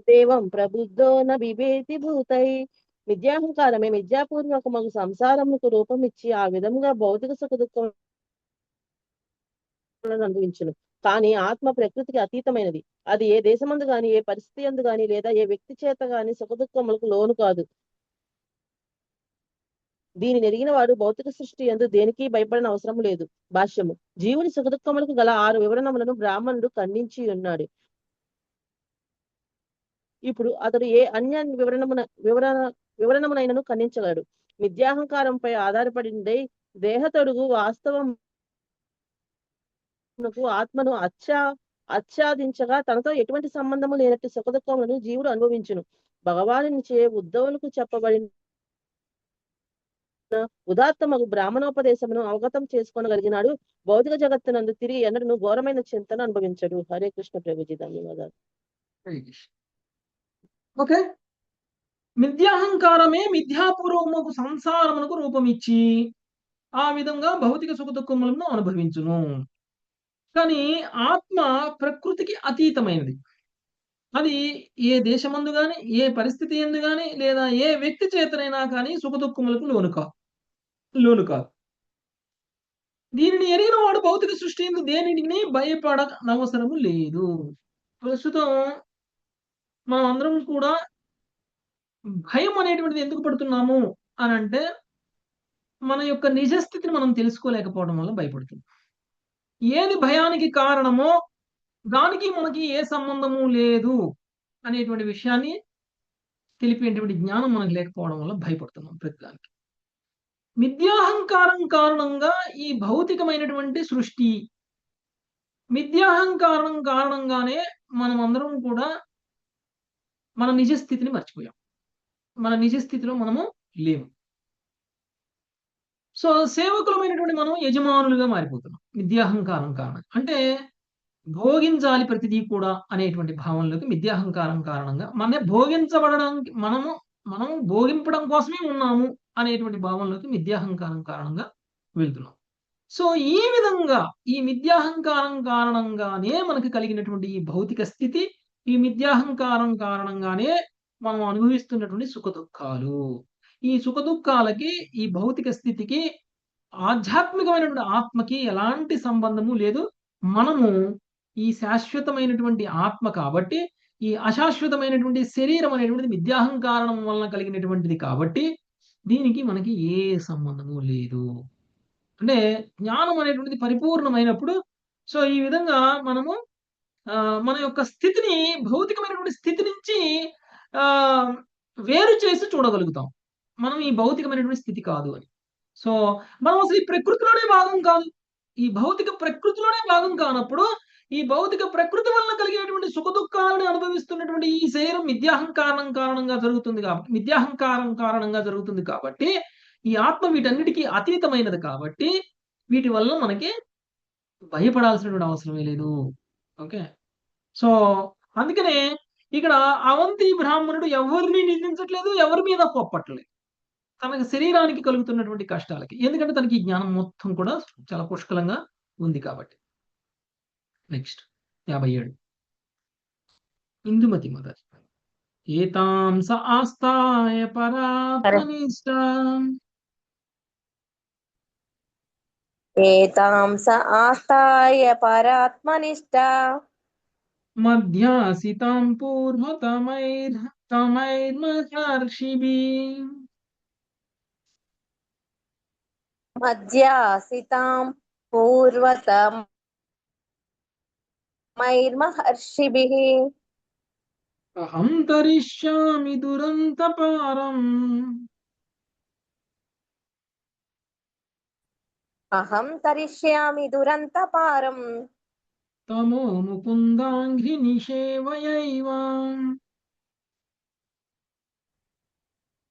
Speaker 5: దేవం ప్రబుద్ధో న బిభేతి భూతై. మిథ్యాహంకారమే మిథ్యాపూర్వకమగు సంసారముకు రూపమిచ్చి ఆ విధముగా భౌతిక సుఖ దుఃఖములను అనుభవించును. కానీ ఆత్మ ప్రకృతికి అతీతమైనది. అది ఏ దేశమందు గాని, ఏ పరిస్థితి యందు గాని, లేదా ఏ వ్యక్తి చేత గాని సుఖ దుఃఖములకు లోను కాదు. దీనిని ఎరిగిన వాడు భౌతిక సృష్టి యందు దేనికి భయపడిన అవసరం లేదు. భాష్యము. జీవుని సుఖదుఖములకు గల 6 వివరణములను బ్రాహ్మణుడు ఖండించి ఉన్నాడు. ఇప్పుడు అతడు ఏ అన్య వివరణమునైనను ఖండించగలడు. మిథ్యాహంకారంపై ఆధారపడిందై దేహతొడుగు వాస్తవమునకు ఆత్మను ఆచ్ఛాదించగా తనతో ఎటువంటి సంబంధము లేనట్టు సుఖదుఖములను జీవుడు అనుభవించును. భగవానునిచే ఉద్ధవులకు చెప్పబడిన ఉదాత్తమగు బ్రాహ్మణోపదేశమును అవగతం చేసుకోగలిగినాడు. భౌతిక జగత్తునందు తిరిగి ఎన్నడను ఘోరమైన చింతను అనుభవించడు. హరే కృష్ణ ప్రభుజీ. ధన్యవాదాలు.
Speaker 1: ఓకే. మిథ్యాహంకారమే మిథ్యాపూర్వకముకు సంసారమునకు రూపమిచ్చి ఆ విధంగా భౌతిక సుఖ దుఃఖములను అనుభవించును. కానీ ఆత్మ ప్రకృతికి అతీతమైనది. అది ఏ దేశమందు గాని, ఏ పరిస్థితి ఎందు గాని, లేదా ఏ వ్యక్తి చేతనైనా కానీ సుఖ దుఃఖములకు లోను కాదు. దీనిని ఎరిగిన వాడు భౌతిక సృష్టి ఎందు దేనిని భయపడనవసరము లేదు. ప్రస్తుతం మనం అందరం కూడా భయం అనేటువంటిది ఎందుకు పడుతున్నాము అని అంటే, మన యొక్క నిజస్థితిని మనం తెలుసుకోలేకపోవడం వల్ల భయపడుతున్నాం. ఏది భయానికి కారణమో దానికి మనకి ఏ సంబంధము లేదు అనేటువంటి విషయాన్ని తెలిపేటువంటి జ్ఞానం మనకు లేకపోవడం వల్ల భయపడుతున్నాం ప్రతిదానికి. మిథ్యాహంకారం కారణంగా ఈ భౌతికమైనటువంటి సృష్టి, మిథ్యాహంకారం కారణంగానే మనం అందరం కూడా మన నిజస్థితిని మర్చిపోయాం. మన నిజస్థితిలో మనము లేము. సో సేవకులమైనటువంటి మనం యజమానులుగా మారిపోతున్నాం మిథ్యాహంకారం కారణం. అంటే భోగించాలి ప్రతిదీ కూడా అనేటువంటి భావనలోకి మిథ్యాహంకారం కారణంగా భోగించబడడానికి మనం భోగింపడం కోసమే ఉన్నాము అనేటువంటి భావనలోకి మిథ్యాహంకారం కారణంగా వెళ్తున్నాం. సో ఈ విధంగా ఈ మిథ్యాహంకారం కారణంగానే మనకి కలిగినటువంటి ఈ భౌతిక స్థితి, ఈ మిథ్యాహంకారం కారణంగానే మనం అనుభవిస్తున్నటువంటి సుఖ దుఃఖాలు. ఈ సుఖ దుఃఖాలకి, ఈ భౌతిక స్థితికి, ఆధ్యాత్మికమైనటువంటి ఆత్మకి ఎలాంటి సంబంధము లేదు. మనము ఈ శాశ్వతమైనటువంటి ఆత్మ కాబట్టి, ఈ అశాశ్వతమైనటువంటి శరీరం అనేటువంటిది మిథ్యాహంకారం వలన కలిగినటువంటిది కాబట్టి దీనికి మనకి ఏ సంబంధము లేదు. అంటే జ్ఞానం అనేటువంటిది పరిపూర్ణమైనప్పుడు సో ఈ విధంగా మనము మన యొక్క స్థితిని భౌతికమైనటువంటి స్థితి నుంచి ఆహ్, వేరు చేసి చూడగలుగుతాం. మనం ఈ భౌతికమైనటువంటి స్థితి కాదు అని. సో, మనం అసలు ఈ ప్రకృతిలోనే భాగం కాదు. ఈ భౌతిక ప్రకృతిలోనే భాగం కానప్పుడు, ఈ భౌతిక ప్రకృతి వలన కలిగేటువంటి సుఖదుఖాలను అనుభవిస్తున్నటువంటి ఈ శరీరం మిథ్యాహంకారం కారణంగా జరుగుతుంది కాబట్టి మిథ్యాహంకారం కారణంగా జరుగుతుంది కాబట్టి, ఈ ఆత్మ వీటన్నిటికి అతీతమైనది కాబట్టి, వీటి వల్ల మనకి భయపడాల్సినటువంటి అవసరమే లేదు. ఓకే. సో, అందుకనే ఇక్కడ అవంతి బ్రాహ్మణుడు ఎవరిని నిందించట్లేదు. ఎవరి మీద కోప్పట్లేదు. తనకి శరీరానికి కలుగుతున్నటువంటి కష్టాలకి. ఎందుకంటే తనకి ఈ జ్ఞానం మొత్తం కూడా చాలా పుష్కలంగా ఉంది కాబట్టి. Next 57 Indumati mother. ఏతాం స ఆస్థాయ పరాత్మనిష్టాం
Speaker 2: ఏతాం స ఆస్థాయ పరాత్మనిష్టా
Speaker 1: మధ్యాసితాం పూర్వతమైర్మహర్షిభిః
Speaker 2: మధ్యాసితాం పూర్వతమైర్మహర్షిభిః
Speaker 1: అహం తరిష్యామి దురంతపారం
Speaker 2: అహం తరిష్యామి దురంతపారం
Speaker 1: తమో ముకుందాంఘ్రి నిషేవయైవ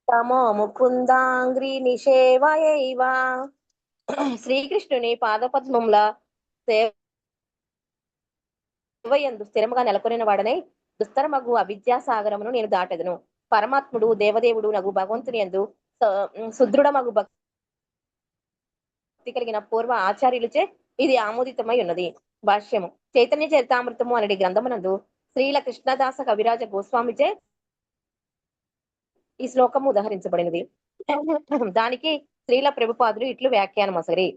Speaker 2: తమో ముకుందాంగ్రి నిషేవయైవ. శ్రీకృష్ణుని పాదపద్మముల సేవయందు స్థిరముగా నెలకొనిన వాడనై దుస్తరమగు అవిద్యా సాగరమును నేను దాటెదను. పరమాత్ముడు దేవదేవుడు నగు భగవంతుని యందు సుదృఢమగు భక్తి కలిగిన పూర్వ ఆచార్యులచే ఇది ఆమోదితమై ఉన్నది. భాష్యము. చైతన్య చరితామృతము అనేది గ్రంథమునందు శ్రీల కృష్ణదాస కవిరాజ గోస్వామిచే ఈ శ్లోకము ఉదహరించబడినది. దానికి శ్రీల ప్రభుపాదులు ఇట్లు వ్యాఖ్యానం అసరి.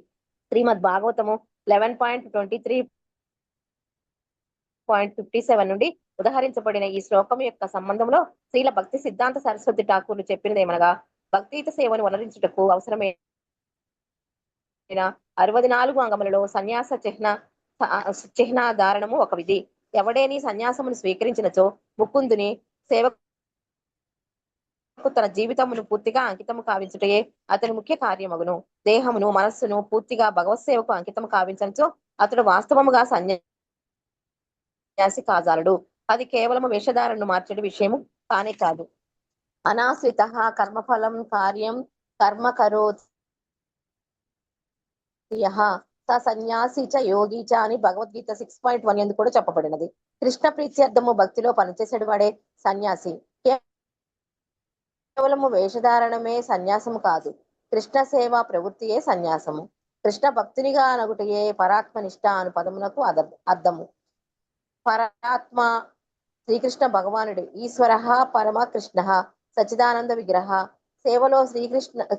Speaker 2: శ్రీమద్ భాగవతము 11.23.57 నుండి ఉదహరించబడిన ఈ శ్లోకం యొక్క సంబంధంలో శ్రీల భక్తి సిద్ధాంత సరస్వతి ఠాకూర్లు చెప్పినదేమనగా, భక్తియుత సేవను వనరించుటకు అవసరమైన 64 అంగములలో సన్యాస చిహ్నాధారణము ఒక విధి. ఎవడేని సన్యాసమును స్వీకరించినచో ముకుందుని సేవకు తన జీవితమును పూర్తిగా అంకితము కావించుటయే అతని ముఖ్య కార్యమగును. దేహమును మనస్సును పూర్తిగా భగవత్ సేవకు అంకితము కావించనచో అతడు వాస్తవముగా సన్యాసి కాజాలడు. అది కేవలము వేషధారణను మార్చే విషయము కానే కాదు. అనాశ్రిత కర్మఫలం కార్యం కర్మ కరోతి స సన్యాసి చ యోగి చ అని భగవద్గీత 6.1 ఎందుకు కూడా చెప్పబడినది. కృష్ణ ప్రీత్యర్థము భక్తిలో పనిచేసేడు వాడే సన్యాసి. కేవలము వేషధారణమే సన్యాసము కాదు, కృష్ణ సేవా ప్రవృత్తియే సన్యాసము. కృష్ణ భక్తునిగా అనగుటయే పరాత్మనిష్ట అను పదమునకు అర్థము. పరాత్మ శ్రీకృష్ణ భగవానుడు, ఈశ్వర పరమ కృష్ణ సచిదానంద విగ్రహ. సేవలో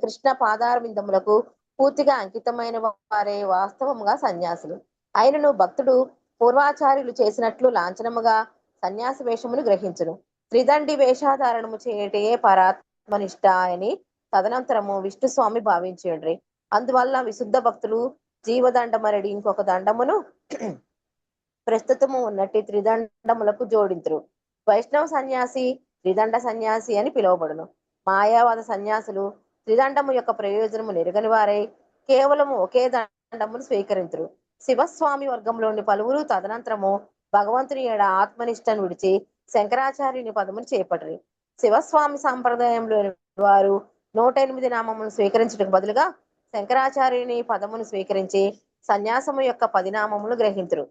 Speaker 2: కృష్ణ పాదారవిందములకు పూర్తిగా అంకితమైన వారే వాస్తవముగా సన్యాసులు. ఆయనను భక్తుడు పూర్వాచార్యులు చేసినట్లు లాంఛనముగా సన్యాసి వేషమును గ్రహించును. త్రిదండి వేషాధారణము చేయటయే పరాత్మనిష్ట అని తదనంతరము విష్ణుస్వామి భావించుండ్రి. అందువల్ల విశుద్ధ భక్తులు జీవదండమరడి ఇంకొక దండమును ప్రస్తుతము ఉన్నట్టి త్రిదండములకు జోడింతురు. వైష్ణవ సన్యాసి త్రిదండ సన్యాసి అని పిలువబడును. మాయావాద సన్యాసులు త్రిదండము యొక్క ప్రయోజనము నెరుగని వారై కేవలము ఒకే దండమును స్వీకరింతురు. శివస్వామి వర్గంలోని పలువురు తదనంతరము భగవంతుని ఏడ ఆత్మనిష్టను విడిచి శంకరాచార్యుని పదమును చేపట్టరు. శివస్వామి సాంప్రదాయంలోని వారు 108 నామమును స్వీకరించడానికి బదులుగా శంకరాచార్యుని పదమును స్వీకరించి సన్యాసము యొక్క 10 నామములు గ్రహింతురు.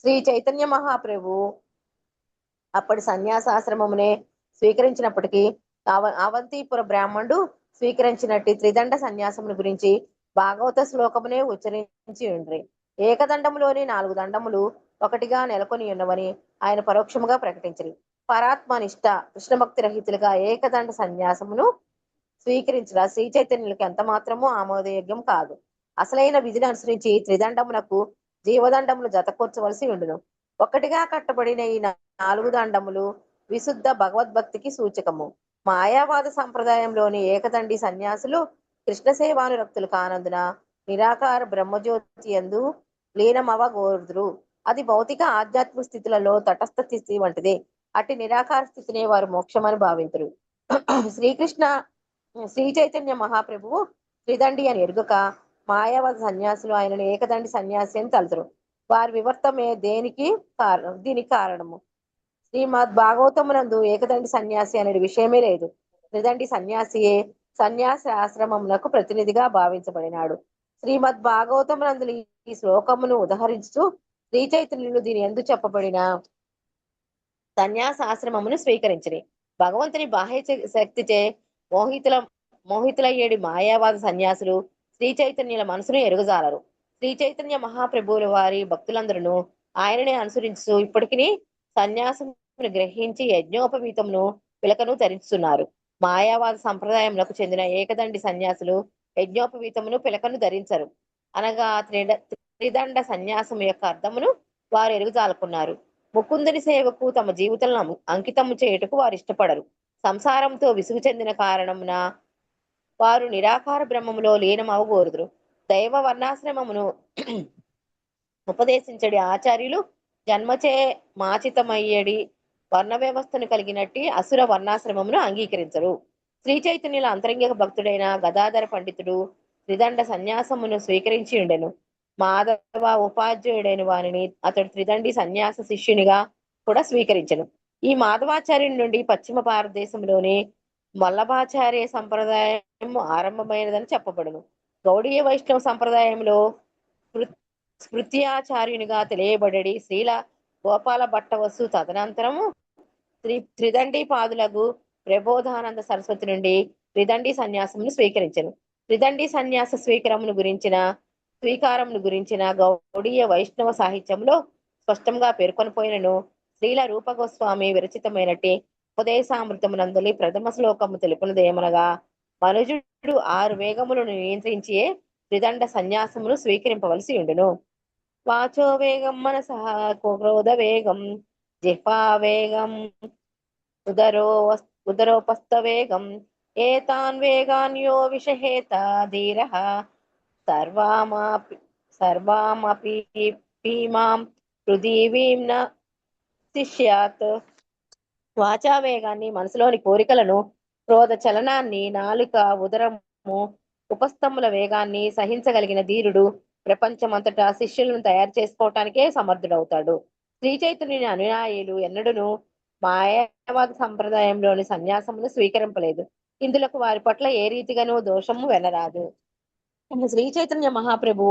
Speaker 2: శ్రీ చైతన్య మహాప్రభు అప్పటి సన్యాసాశ్రమమునే స్వీకరించినప్పటికీ అవంతిపుర బ్రాహ్మణుడు స్వీకరించినట్టు త్రిదండ సన్యాసమును గురించి భాగవత శ్లోకమునే ఉచ్చరించి ఉండ్రి. ఏకదండములోని 4 దండములు ఒకటిగా నెలకొని ఉన్నవని ఆయన పరోక్షముగా ప్రకటించరు. పరాత్మనిష్ట కృష్ణ భక్తి రహితులుగా ఏకదండ సన్యాసమును స్వీకరించిన శ్రీ చైతన్యులకి ఎంత మాత్రమూ ఆమోదయోగ్యం కాదు. అసలైన విధిని అనుసరించి త్రిదండమునకు జీవదండములు జతకూర్చవలసి ఉండును. ఒక్కటిగా కట్టబడిన ఈ 4 దండములు విశుద్ధ భగవద్భక్తికి సూచకము. మాయావాద సంప్రదాయంలోని ఏకదండి సన్యాసులు కృష్ణ సేవానురక్తులు కానందున
Speaker 6: నిరాకార బ్రహ్మజ్యోతి యందు లీనమవగోరుదురు. అది భౌతిక ఆధ్యాత్మిక స్థితులలో తటస్థ స్థితి వంటిది. అట్టి నిరాకార స్థితిని వారు మోక్షమని భావింతురు. శ్రీ చైతన్య మహాప్రభువు త్రిదండి అని ఎరుగక మాయావాద సన్యాసులు ఆయనను ఏకదండి సన్యాసి అని తలుతురు. వారి వివర్తమే దీనికి కారణము. శ్రీమద్ భాగవతమునందు ఏకదండి సన్యాసి అనే విషయమే లేదు. త్రిదండి సన్యాసియే సన్యాసి ఆశ్రమమునకు ప్రతినిధిగా భావించబడినాడు. శ్రీమద్ భాగవతమునందు ఈ శ్లోకమును ఉదహరిస్తూ శ్రీ చైతన్యులు దీని ఎందు చెప్పబడిన సన్యాసాశ్రమమును స్వీకరించిరి. భగవంతుని బాహ్య శక్తిచే మోహితులయ్యేడి మాయావాద సన్యాసులు శ్రీ చైతన్యుల మనసును ఎరుగజాలరు. శ్రీ చైతన్య మహాప్రభువుల వారి భక్తులందరూ ఆయననే అనుసరించు ఇప్పటికీ సన్యాసమును గ్రహించి యజ్ఞోపవీతమును పిలకను ధరిస్తున్నారు. మాయావాద సంప్రదాయములకు చెందిన ఏకదండి సన్యాసులు యజ్ఞోపవీతమును పిలకను ధరించరు. అనగా త్రిదండ సన్యాసం యొక్క అర్థమును వారు ఎరుగుజాలుకున్నారు. ముకుందుని సేవకు తమ జీవితాలను అంకితము చేయుటకు వారు ఇష్టపడరు. సంసారంతో విసుగు చెందిన కారణమున వారు నిరాకార బ్రహ్మములో లీనమవగోరుదురు. దైవ వర్ణాశ్రమమును ఉపదేశించడి ఆచార్యులు జన్మచే మాచితమయ్యేడి వర్ణ వ్యవస్థను కలిగినట్టి అసుర వర్ణాశ్రమమును అంగీకరించరు. శ్రీ చైతన్యుల అంతరంగిక భక్తుడైన గదాధర పండితుడు త్రిదండ సన్యాసమును స్వీకరించి ఉండెను. మాధవ ఉపాధ్యాయుడైన వారిని అతడు త్రిదండి సన్యాస శిష్యునిగా కూడా స్వీకరించెను. ఈ మాధవాచార్యుని నుండి పశ్చిమ భారతదేశంలోని వల్లభాచార్య సంప్రదాయం ఆరంభమైనదని చెప్పబడును. గౌడీయ వైష్ణవ సంప్రదాయంలో స్మృత్యాచార్యునిగా తెలియబడి శ్రీల గోపాల భట్టవసు తదనంతరము త్రిదండి పాదులకు ప్రబోధానంద సరస్వతి నుండి త్రిదండి సన్యాసమును స్వీకరించెను. త్రిదండి సన్యాస స్వీకారమును గురించిన గౌడీయ వైష్ణవ సాహిత్యంలో స్పష్టంగా పేర్కొనిపోయినను శ్రీల రూపగోస్వామి విరచితమైనట్టి ఉపదేశామృతమునందలి ప్రథమ శ్లోకము తెలుపునదేమనగా మనుజుడు 6 వేగములను నియంత్రించే త్రిదండ సన్యాసమును స్వీకరింపవలసి ఉండును. వాచో వేగం మనసః క్రోధ వేగం జిహ్వా వేగం ఉదరోపస్థ వేగం ఏతాన్ వేగాన్ యో విషహేత ధీరః సర్వామపి పీమాం పృథివీం న శిష్యాత్. వాచా వేగాన్ని, మనసులోని కోరికలను, క్రోధ చలనాన్ని, నాలుక ఉదరము ఉపస్థముల వేగాన్ని సహించగలిగిన ధీరుడు ప్రపంచమంతటా శిష్యులను తయారు చేసుకోవటానికే సమర్థుడవుతాడు. శ్రీ చైతన్యుని అనుయాయులు ఎన్నడూను మాయావాద సంప్రదాయంలోని సన్యాసమును స్వీకరింపలేదు. ఇందులకు వారి పట్ల ఏ రీతిగానూ దోషము వెనరాదు. శ్రీ చైతన్య మహాప్రభు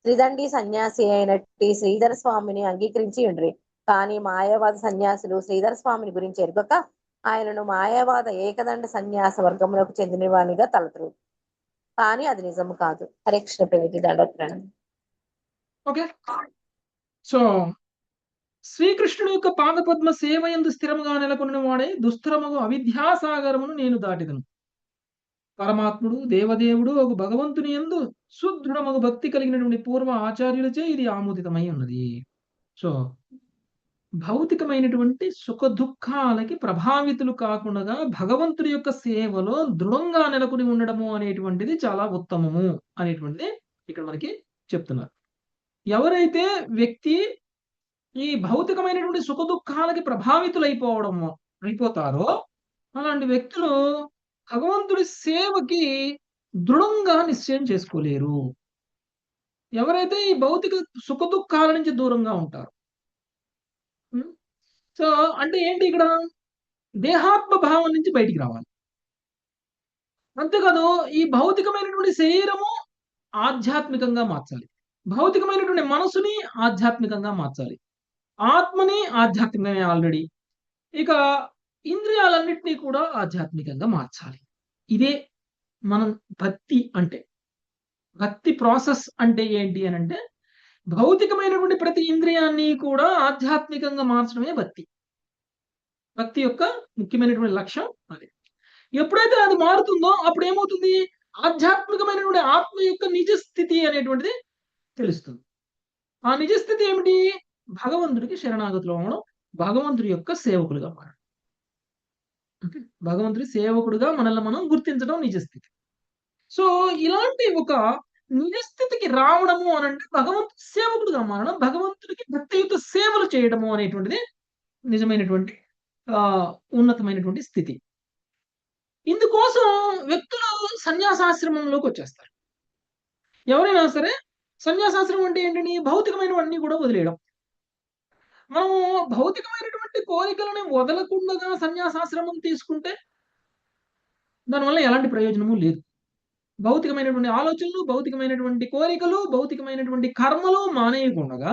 Speaker 6: త్రిదండి సన్యాసి అయినట్టి శ్రీధర స్వామిని అంగీకరించి ఉండ్రి. కానీ మాయావాద సన్యాసులు శ్రీధర స్వామిని గురించి ఎరుగక ఆయనను మాయావాద ఏకదండ సన్యాస వర్గములకు చెందిన వానిగా తలతురు. కానీ అది నిజము కాదు. హరే కృష్ణ ప్రభుజీ దండోత్ప్రణామం.
Speaker 1: ఓకే. సో శ్రీకృష్ణుడు యొక్క పాదపద్మ సేవయందు స్థిరముగా నెలకొనిన వాడే దుస్తరముగు అవిద్యాసాగరమును నేను దాటిదను. పరమాత్ముడు దేవదేవుడు ఒక భగవంతుని యందు సుదృఢమగు భక్తి కలిగినటువంటి పూర్వ ఆచార్యులచే ఇది ఆమోదితమై ఉన్నది. సో భౌతికమైనటువంటి సుఖ దుఃఖాలకి ప్రభావితులు కాకుండా భగవంతుడి యొక్క సేవలో దృఢంగా నెలకొని ఉండడము అనేటువంటిది చాలా ఉత్తమము అనేటువంటిది ఇక్కడ మనకి చెప్తున్నారు. ఎవరైతే వ్యక్తి ఈ భౌతికమైనటువంటి సుఖ దుఃఖాలకి అయిపోతారో అలాంటి వ్యక్తులు భగవంతుడి సేవకి దృఢంగా నిశ్చయం చేసుకోలేరు. ఎవరైతే ఈ భౌతిక సుఖ దుఃఖాల నుంచి దూరంగా ఉంటారు. సో అంటే ఏంటి ఇక్కడ దేహాత్మ భావం నుంచి బయటికి రావాలి. అంతేకాదు ఈ భౌతికమైనటువంటి శరీరము ఆధ్యాత్మికంగా మార్చాలి. భౌతికమైనటువంటి మనసుని ఆధ్యాత్మికంగా మార్చాలి. ఆత్మని ఆధ్యాత్మికంగా ఆల్రెడీ ఇక ఇంద్రియాలన్నింటినీ కూడా ఆధ్యాత్మికంగా మార్చాలి. ఇదే మనం భక్తి అంటే. భక్తి ప్రాసెస్ అంటే ఏంటి అని అంటే భౌతికమైనటువంటి ప్రతి ఇంద్రియాన్ని కూడా ఆధ్యాత్మికంగా మార్చడమే భక్తి. భక్తి యొక్క ముఖ్యమైనటువంటి లక్ష్యం అది. ఎప్పుడైతే అది మారుతుందో అప్పుడు ఏమవుతుంది? ఆధ్యాత్మికమైనటువంటి ఆత్మ యొక్క నిజస్థితి అనేటువంటిది తెలుస్తుంది. ఆ నిజస్థితి ఏమిటి? భగవంతుడికి శరణాగతులు అవ్వడం, భగవంతుడి యొక్క సేవకులుగా మారడం. భగవంతుడి సేవకుడుగా మనల్ని మనం గుర్తించడం నిజస్థితి. సో ఇలాంటి ఒక నిజస్థితికి రావడము అని అంటే భగవంతుడి సేవకుడుగా మారడం, భగవంతుడికి భక్తియుత సేవలు చేయడము అనేటువంటిది నిజమైనటువంటి ఉన్నతమైనటువంటి స్థితి. ఇందుకోసం వ్యక్తులు సన్యాసాశ్రమంలోకి వచ్చేస్తారు. ఎవరైనా సరే సన్యాసాశ్రమం అంటే ఏంటని భౌతికమైనవన్నీ కూడా వదిలేయడం. మనము భౌతికమైనటువంటి కోరికలను వదలకుండా సన్యాసాశ్రమం తీసుకుంటే దానివల్ల ఎలాంటి ప్రయోజనము లేదు. భౌతికమైనటువంటి ఆలోచనలు, భౌతికమైనటువంటి కోరికలు, భౌతికమైనటువంటి కర్మలు మానేయకుండా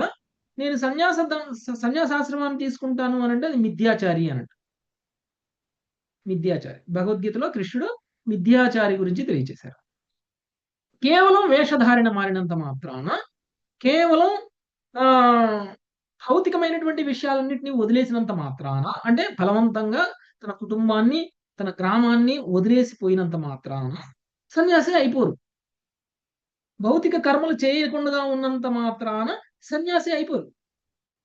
Speaker 1: నేను సన్యాసాశ్రమాన్ని తీసుకుంటాను అని అంటే అది మిథ్యాచారి అన్నట్టు. మిథ్యాచారి. భగవద్గీతలో కృష్ణుడు మిథ్యాచారి గురించి తెలియజేశారు. కేవలం వేషధారణ మారినంత మాత్రాన, కేవలం భౌతికమైనటువంటి విషయాలన్నింటినీ వదిలేసినంత మాత్రాన, అంటే బలవంతంగా తన కుటుంబాన్ని, తన గ్రామాన్ని వదిలేసిపోయినంత మాత్రాన సన్యాసి అయిపోరు. భౌతిక కర్మలు చేయకుండా ఉన్నంత మాత్రాన సన్యాసి అయిపోరు.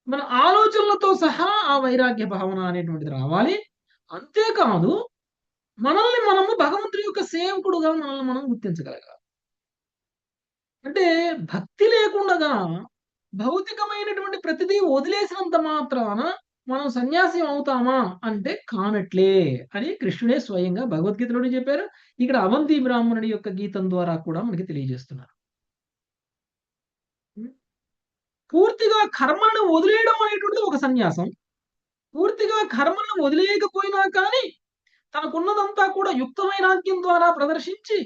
Speaker 1: మన ఆలోచనలతో సహా ఆ వైరాగ్య భావన అనేటువంటిది రావాలి. అంతేకాదు మనల్ని మనము భగవంతుడి యొక్క సేవకుడుగా మనల్ని మనం గుర్తించగలగాలి. అంటే భక్తి లేకుండా భౌతికమైనటువంటి ప్రతిదీ వదిలేసినంత మాత్రాన మనం సన్యాసి అవుతామా అంటే కానట్లే అని కృష్ణుడే స్వయంగా భగవద్గీతలోనే చెప్పారు. ఇక్కడ అవంతి బ్రాహ్మణుడి యొక్క గీతం ద్వారా కూడా మనకి తెలియజేస్తున్నారు. పూర్తిగా కర్మలను వదిలేయడం అనేటువంటిది ఒక సన్యాసం. పూర్తిగా కర్మలను వదిలేయకపోయినా కానీ తనకున్నదంతా కూడా యుక్త వైరాగ్యం ద్వారా ప్రదర్శించి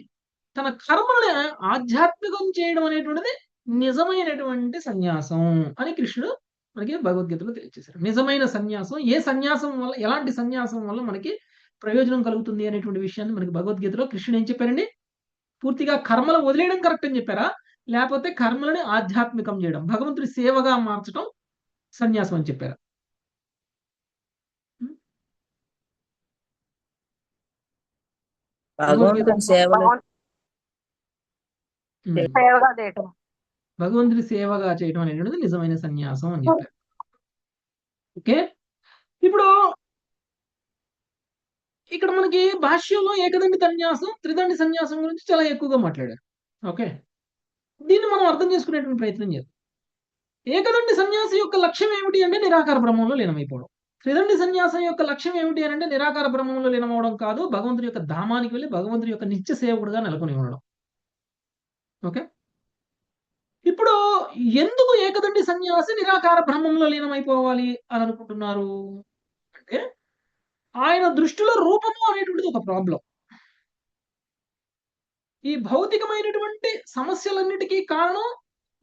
Speaker 1: తన కర్మల్ని ఆధ్యాత్మికం చేయడం అనేటువంటిది నిజమైనటువంటి సన్యాసం అని కృష్ణుడు మనకి భగవద్గీతలో తెలియజేశారు. నిజమైన సన్యాసం, ఏ సన్యాసం వల్ల, ఎలాంటి సన్యాసం వల్ల మనకి ప్రయోజనం కలుగుతుంది అనేటువంటి విషయాన్ని మనకి భగవద్గీతలో కృష్ణుడు ఏం చెప్పారండి? పూర్తిగా కర్మలు వదిలేయడం కరెక్ట్ అని చెప్పారా, లేకపోతే కర్మలని ఆధ్యాత్మికం చేయడం, భగవంతుడి సేవగా మార్చడం సన్యాసం అని చెప్పారా?
Speaker 7: భగవంతుడి
Speaker 1: భగవంతుడి సేవగా చేయడం అనేటువంటిది నిజమైన సన్యాసం అని చెప్పారు. ఓకే, ఇప్పుడు ఇక్కడ మనకి భాష్యంలో ఏకదండి సన్యాసం, త్రిదండి సన్యాసం గురించి చాలా ఎక్కువగా మాట్లాడారు. ఓకే, దీన్ని మనం అర్థం చేసుకునేటువంటి ప్రయత్నం చేద్దాం. ఏకదండి సన్యాసి యొక్క లక్ష్యం ఏమిటి అంటే నిరాకార బ్రహ్మంలో లీనమైపోవడం. త్రిదండి సన్యాసం యొక్క లక్ష్యం ఏమిటి అని అంటే నిరాకార బ్రహ్మంలో లీనమవడం కాదు, భగవంతుడి యొక్క ధామానికి వెళ్ళి భగవంతుడి యొక్క నిత్య సేవకుడుగా నెలకొని ఉండడం. ఓకే, ఇప్పుడు ఎందుకు ఏకదండి సన్యాసి నిరాకార బ్రహ్మంలో లీనమైపోవాలి అని అనుకుంటున్నారు అంటే ఆయన దృష్టిలో రూపము అనేటువంటిది ఒక ప్రాబ్లం. ఈ భౌతికమైనటువంటి సమస్యలన్నిటికీ కారణం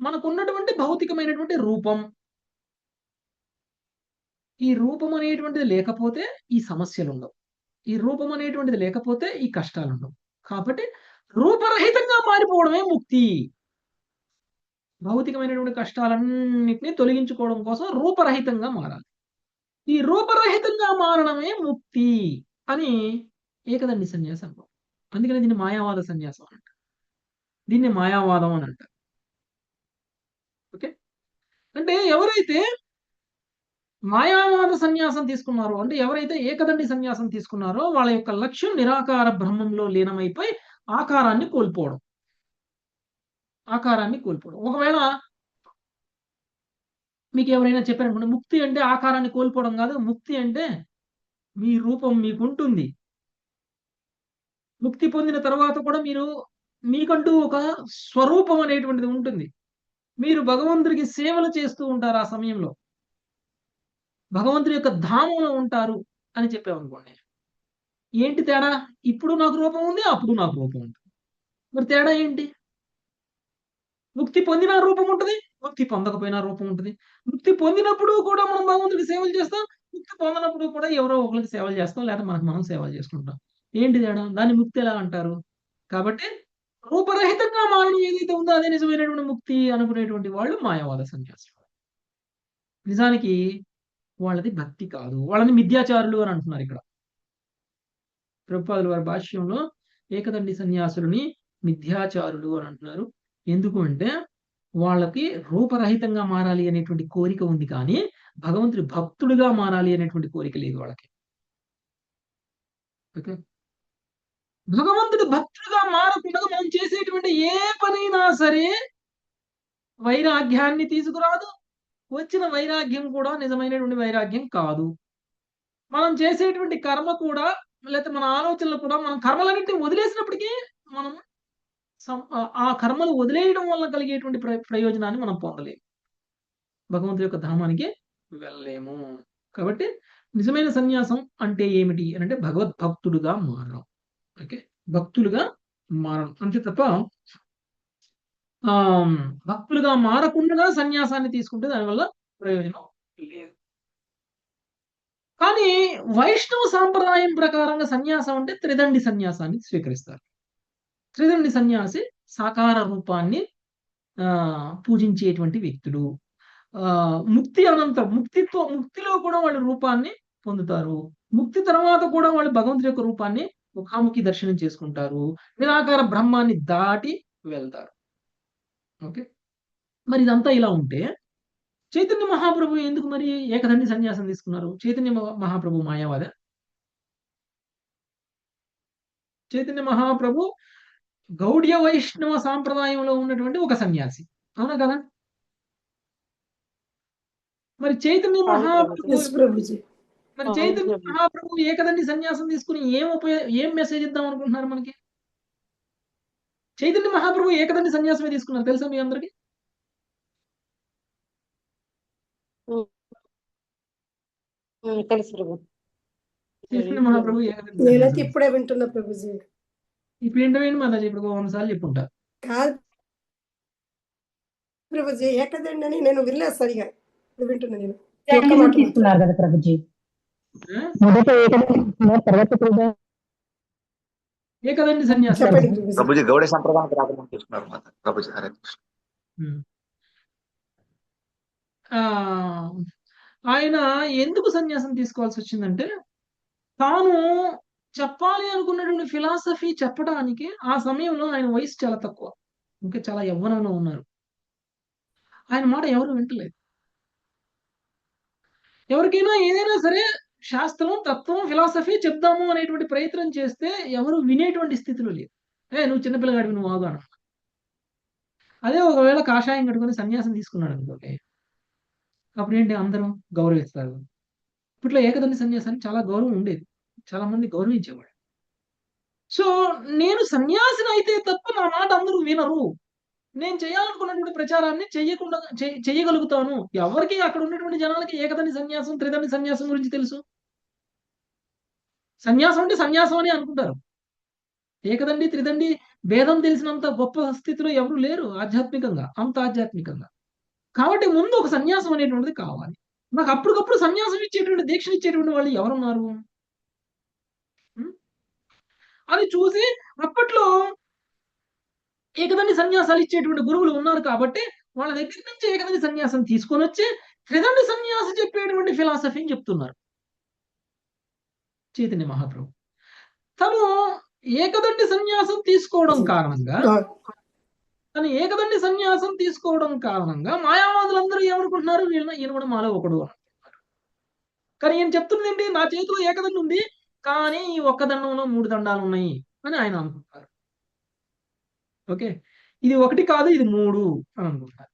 Speaker 1: మనకున్నటువంటి భౌతికమైనటువంటి రూపం. ఈ రూపం అనేటువంటిది లేకపోతే ఈ సమస్యలు ఉండవు, ఈ రూపం అనేటువంటిది లేకపోతే ఈ కష్టాలు ఉండవు. కాబట్టి రూపరహితంగా మారిపోవడమే ముక్తి. భౌతికమైనటువంటి కష్టాలన్నింటినీ తొలగించుకోవడం కోసం రూపరహితంగా మారాలి. ఈ రూపరహితంగా మారడమే ముక్తి అని ఏకదండి సన్యాసం అంటారు. అందుకని దీన్ని మాయావాద సన్యాసం అని అంటారు, దీన్ని మాయావాదం అని అంటారు. ఓకే, అంటే ఎవరైతే మాయావాద సన్యాసం తీసుకున్నారో, అంటే ఎవరైతే ఏకదండి సన్యాసం తీసుకున్నారో వాళ్ళ యొక్క లక్ష్యం నిరాకార బ్రహ్మంలో లీనమైపోయి ఆకారాన్ని కోల్పోవడం. ఒకవేళ మీకు ఎవరైనా చెప్పారనుకోండి, ముక్తి అంటే ఆకారాన్ని కోల్పోవడం కాదు, ముక్తి అంటే మీ రూపం మీకుంటుంది. ముక్తి పొందిన తర్వాత కూడా మీకంటూ ఒక స్వరూపం అనేటువంటిది ఉంటుంది. మీరు భగవంతుడికి సేవలు చేస్తూ ఉంటారు. ఆ సమయంలో భగవంతుడి యొక్క ధామంలో ఉంటారు అని చెప్పామనుకోండి. ఏంటి తేడా? ఇప్పుడు నాకు రూపం ఉంది, అప్పుడు నాకు రూపం ఉంటుంది. మరి తేడా ఏంటి? ముక్తి పొందిన రూపం ఉంటుంది, ముక్తి పొందకపోయినా రూపం ఉంటుంది. ముక్తి పొందినప్పుడు కూడా మనం భగవంతుడికి సేవలు చేస్తాం, ముక్తి పొందినప్పుడు కూడా ఎవరో ఒకరికి సేవలు చేస్తాం, లేదా మనకు మనం సేవలు చేసుకుంటాం. ఏంటి తేడా? దాన్ని ముక్తి ఎలా అంటారు? కాబట్టి రూపరహితంగా మారడం ఏదైతే ఉందో అదే నిజమైనటువంటి ముక్తి అనుకునేటువంటి వాళ్ళు మాయావాద సన్యాసులు. నిజానికి వాళ్ళది భక్తి కాదు, వాళ్ళని మిథ్యాచారులు అని అంటున్నారు. ఇక్కడ ప్రభుపాదుల వారి భాష్యంలో ఏకదండి సన్యాసులని మిథ్యాచారులు అని అంటున్నారు. ఎందుకు అంటే వాళ్ళకి రూపరహితంగా మారాలి అనేటువంటి కోరిక ఉంది, కానీ భగవంతుడి భక్తుడిగా మారాలి అనేటువంటి కోరిక లేదు వాళ్ళకి. ఓకే, భగవంతుడి భక్తుడిగా మారకుండా మనం చేసేటువంటి ఏ పనైనా సరే వైరాగ్యాన్ని తీసుకురాదు. వచ్చిన వైరాగ్యం కూడా నిజమైనటువంటి వైరాగ్యం కాదు. మనం చేసేటువంటి కర్మ కూడా, లేకపోతే మన ఆలోచనలు కూడా, మనం కర్మలన్నింటినీ వదిలేసినప్పటికీ మనం ఆ కర్మలు వదిలేయడం వల్ల కలిగేటువంటి ప్రయోజనాన్ని మనం పొందలేము. భగవంతుడి యొక్క ధామానికి వెళ్ళలేము. కాబట్టి నిజమైన సన్యాసం అంటే ఏమిటి అని అంటే భగవద్భక్తుడుగా మారడం. ఓకే, భక్తులుగా మారడం అంతే తప్ప భక్తులుగా మారకుండా సన్యాసాన్ని తీసుకుంటే దానివల్ల ప్రయోజనం లేదు. కానీ వైష్ణవ సాంప్రదాయం ప్రకారంగా సన్యాసం అంటే త్రిదండి సన్యాసాన్ని స్వీకరిస్తారు. త్రిదండి సన్యాసి సాకార రూపాన్ని పూజించేటువంటి వ్యక్తులు. ముక్తి అనంతరం ముక్తిలో కూడా వాళ్ళు రూపాన్ని పొందుతారు. ముక్తి తర్వాత కూడా వాళ్ళు భగవంతుడి యొక్క రూపాన్ని ముఖాముఖి దర్శనం చేసుకుంటారు. నిరాకార బ్రహ్మాన్ని దాటి వెళ్తారు. ఓకే, మరి ఇదంతా ఇలా ఉంటే చైతన్య మహాప్రభు ఎందుకు మరి ఏకదండి సన్యాసం తీసుకున్నారు? చైతన్య మహాప్రభు మాయావాద? చైతన్య మహాప్రభు గౌడ్య వైష్ణవ సాంప్రదాయంలో ఉన్నటువంటి ఒక సన్యాసి, అవునా కదా? మరి చైతన్య మహాప్రభు ఏకదండి సన్యాసం తీసుకుని ఏం మెసేజ్ ఇద్దాం అనుకుంటున్నారు మనకి? చైతన్య మహాప్రభు ఏకదండి సన్యాసమే తీసుకున్నారు, తెలుసా మీ అందరికి?
Speaker 6: తెలుసు ప్రభు.
Speaker 1: చైతన్య మహాప్రభు ఏకదండి
Speaker 3: నేనైతే ఇప్పుడే వింటున్నా ప్రభుజీ.
Speaker 1: ఇప్పుడు ఏంటంటే మాతాజీ ఇప్పుడు 100 సార్లు చెప్పుంటా.
Speaker 3: కాదు ప్రభుజీ, ఏకదండి అని నేను వినలేదు సరిగా, వింటున్నా నేను.
Speaker 7: తీసుకున్నారు కదా ప్రభుజీ, మొదట
Speaker 1: ఏకదండి సన్యాసం.
Speaker 3: చెప్పండి
Speaker 8: ప్రభుజీ గౌడ సంప్రదాయానికి రాకుండా తీసుకున్నారు మాత ప్రభుజీ. హరే కృష్ణ.
Speaker 1: ఆయన ఎందుకు సన్యాసం తీసుకోవాల్సి వచ్చిందంటే, తాను చెప్పాలి అనుకున్నటువంటి ఫిలాసఫీ చెప్పడానికి ఆ సమయంలో ఆయన వయసు చాలా తక్కువ, ఇంకా చాలా యవ్వనంలో ఉన్నారు. ఆయన మాట ఎవరు వింటలేదు. ఎవరికైనా ఏదైనా సరే శాస్త్రం, తత్వం, ఫిలాసఫీ చెప్దాము అనేటువంటి ప్రయత్నం చేస్తే ఎవరు వినేటువంటి స్థితిలో లేదు. నువ్వు చిన్నపిల్లగాడివి, నువ్వు ఆగాను. అదే ఒకవేళ కాషాయం కట్టుకొని సన్యాసం తీసుకున్నాడు అనుకోండి, అప్పుడు ఏంటి, అందరూ గౌరవిస్తారు. ఇప్పట్లో ఏకదండి సన్యాసానికి చాలా గౌరవం ఉండేది, చాలా మంది గౌరవించేవాడు. సో నేను సన్యాసిని అయితే తప్ప నా మాట అందరూ వినరు. నేను చేయాలనుకున్నటువంటి ప్రచారాన్ని చెయ్యగలుగుతాను. ఎవరికి అక్కడ ఉన్నటువంటి జనాలకి ఏకదండి సన్యాసం, త్రిదండి సన్యాసం గురించి తెలుసు? సన్యాసం అంటే సన్యాసం అని అనుకుంటారు. ఏకదండి, త్రిదండి భేదం తెలిసినంత గొప్ప స్థితిలో ఎవరు లేరు ఆధ్యాత్మికంగా, అంత ఆధ్యాత్మికంగా. కాబట్టి ముందు ఒక సన్యాసం అనేటువంటిది కావాలి. నాకు అప్పటికప్పుడు సన్యాసం ఇచ్చేటువంటి, దీక్షను ఇచ్చేటువంటి వాళ్ళు ఎవరున్నారు? అది చూసి అప్పట్లో ఏకదండి సన్యాసాలు ఇచ్చేటువంటి గురువులు ఉన్నారు కాబట్టి వాళ్ళ దగ్గర నుంచి ఏకదండి సన్యాసం తీసుకొని వచ్చి త్రిదండి సన్యాసి చెప్పేటువంటి ఫిలాసఫీని చెప్తున్నారు చైతన్య మహాప్రభు. తను ఏకదండి సన్యాసం తీసుకోవడం కారణంగా మాయావాదులందరూ ఏమనుకుంటున్నారు, ఈయన కూడా మాలో ఒకడు అనుకుంటున్నారు. కానీ ఈయన చెప్తున్నది ఏంటి, నా చేతిలో ఏకదండి ఉంది కానీ ఈ ఒక్క దండంలో 3 దండాలు ఉన్నాయి అని ఆయన అనుకుంటారు. ఓకే, ఇది ఒకటి కాదు, ఇది 3 అని అనుకుంటారు.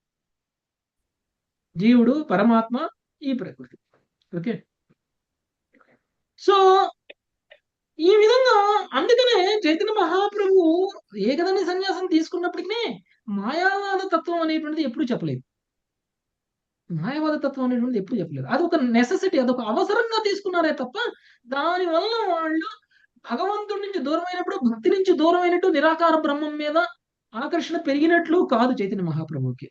Speaker 1: జీవుడు, పరమాత్మ, ఈ ప్రకృతి. ఓకే, సో ఈ విధంగా అందుకనే చైతన్య మహాప్రభు ఏకదండి సన్యాసం తీసుకున్నప్పటికీ మాయావాద తత్వం అనేటువంటిది ఎప్పుడు చెప్పలేదు. అది ఒక నెసెసిటీ, అదొక అవసరంగా తీసుకున్నారే తప్ప దానివల్ల వాళ్ళు భగవంతుడి నుంచి దూరమైనప్పుడు, భక్తి నుంచి దూరమైనట్టు, నిరాకార బ్రహ్మం మీద ఆకర్షణ పెరిగినట్లు కాదు చైతన్య మహాప్రభుకి.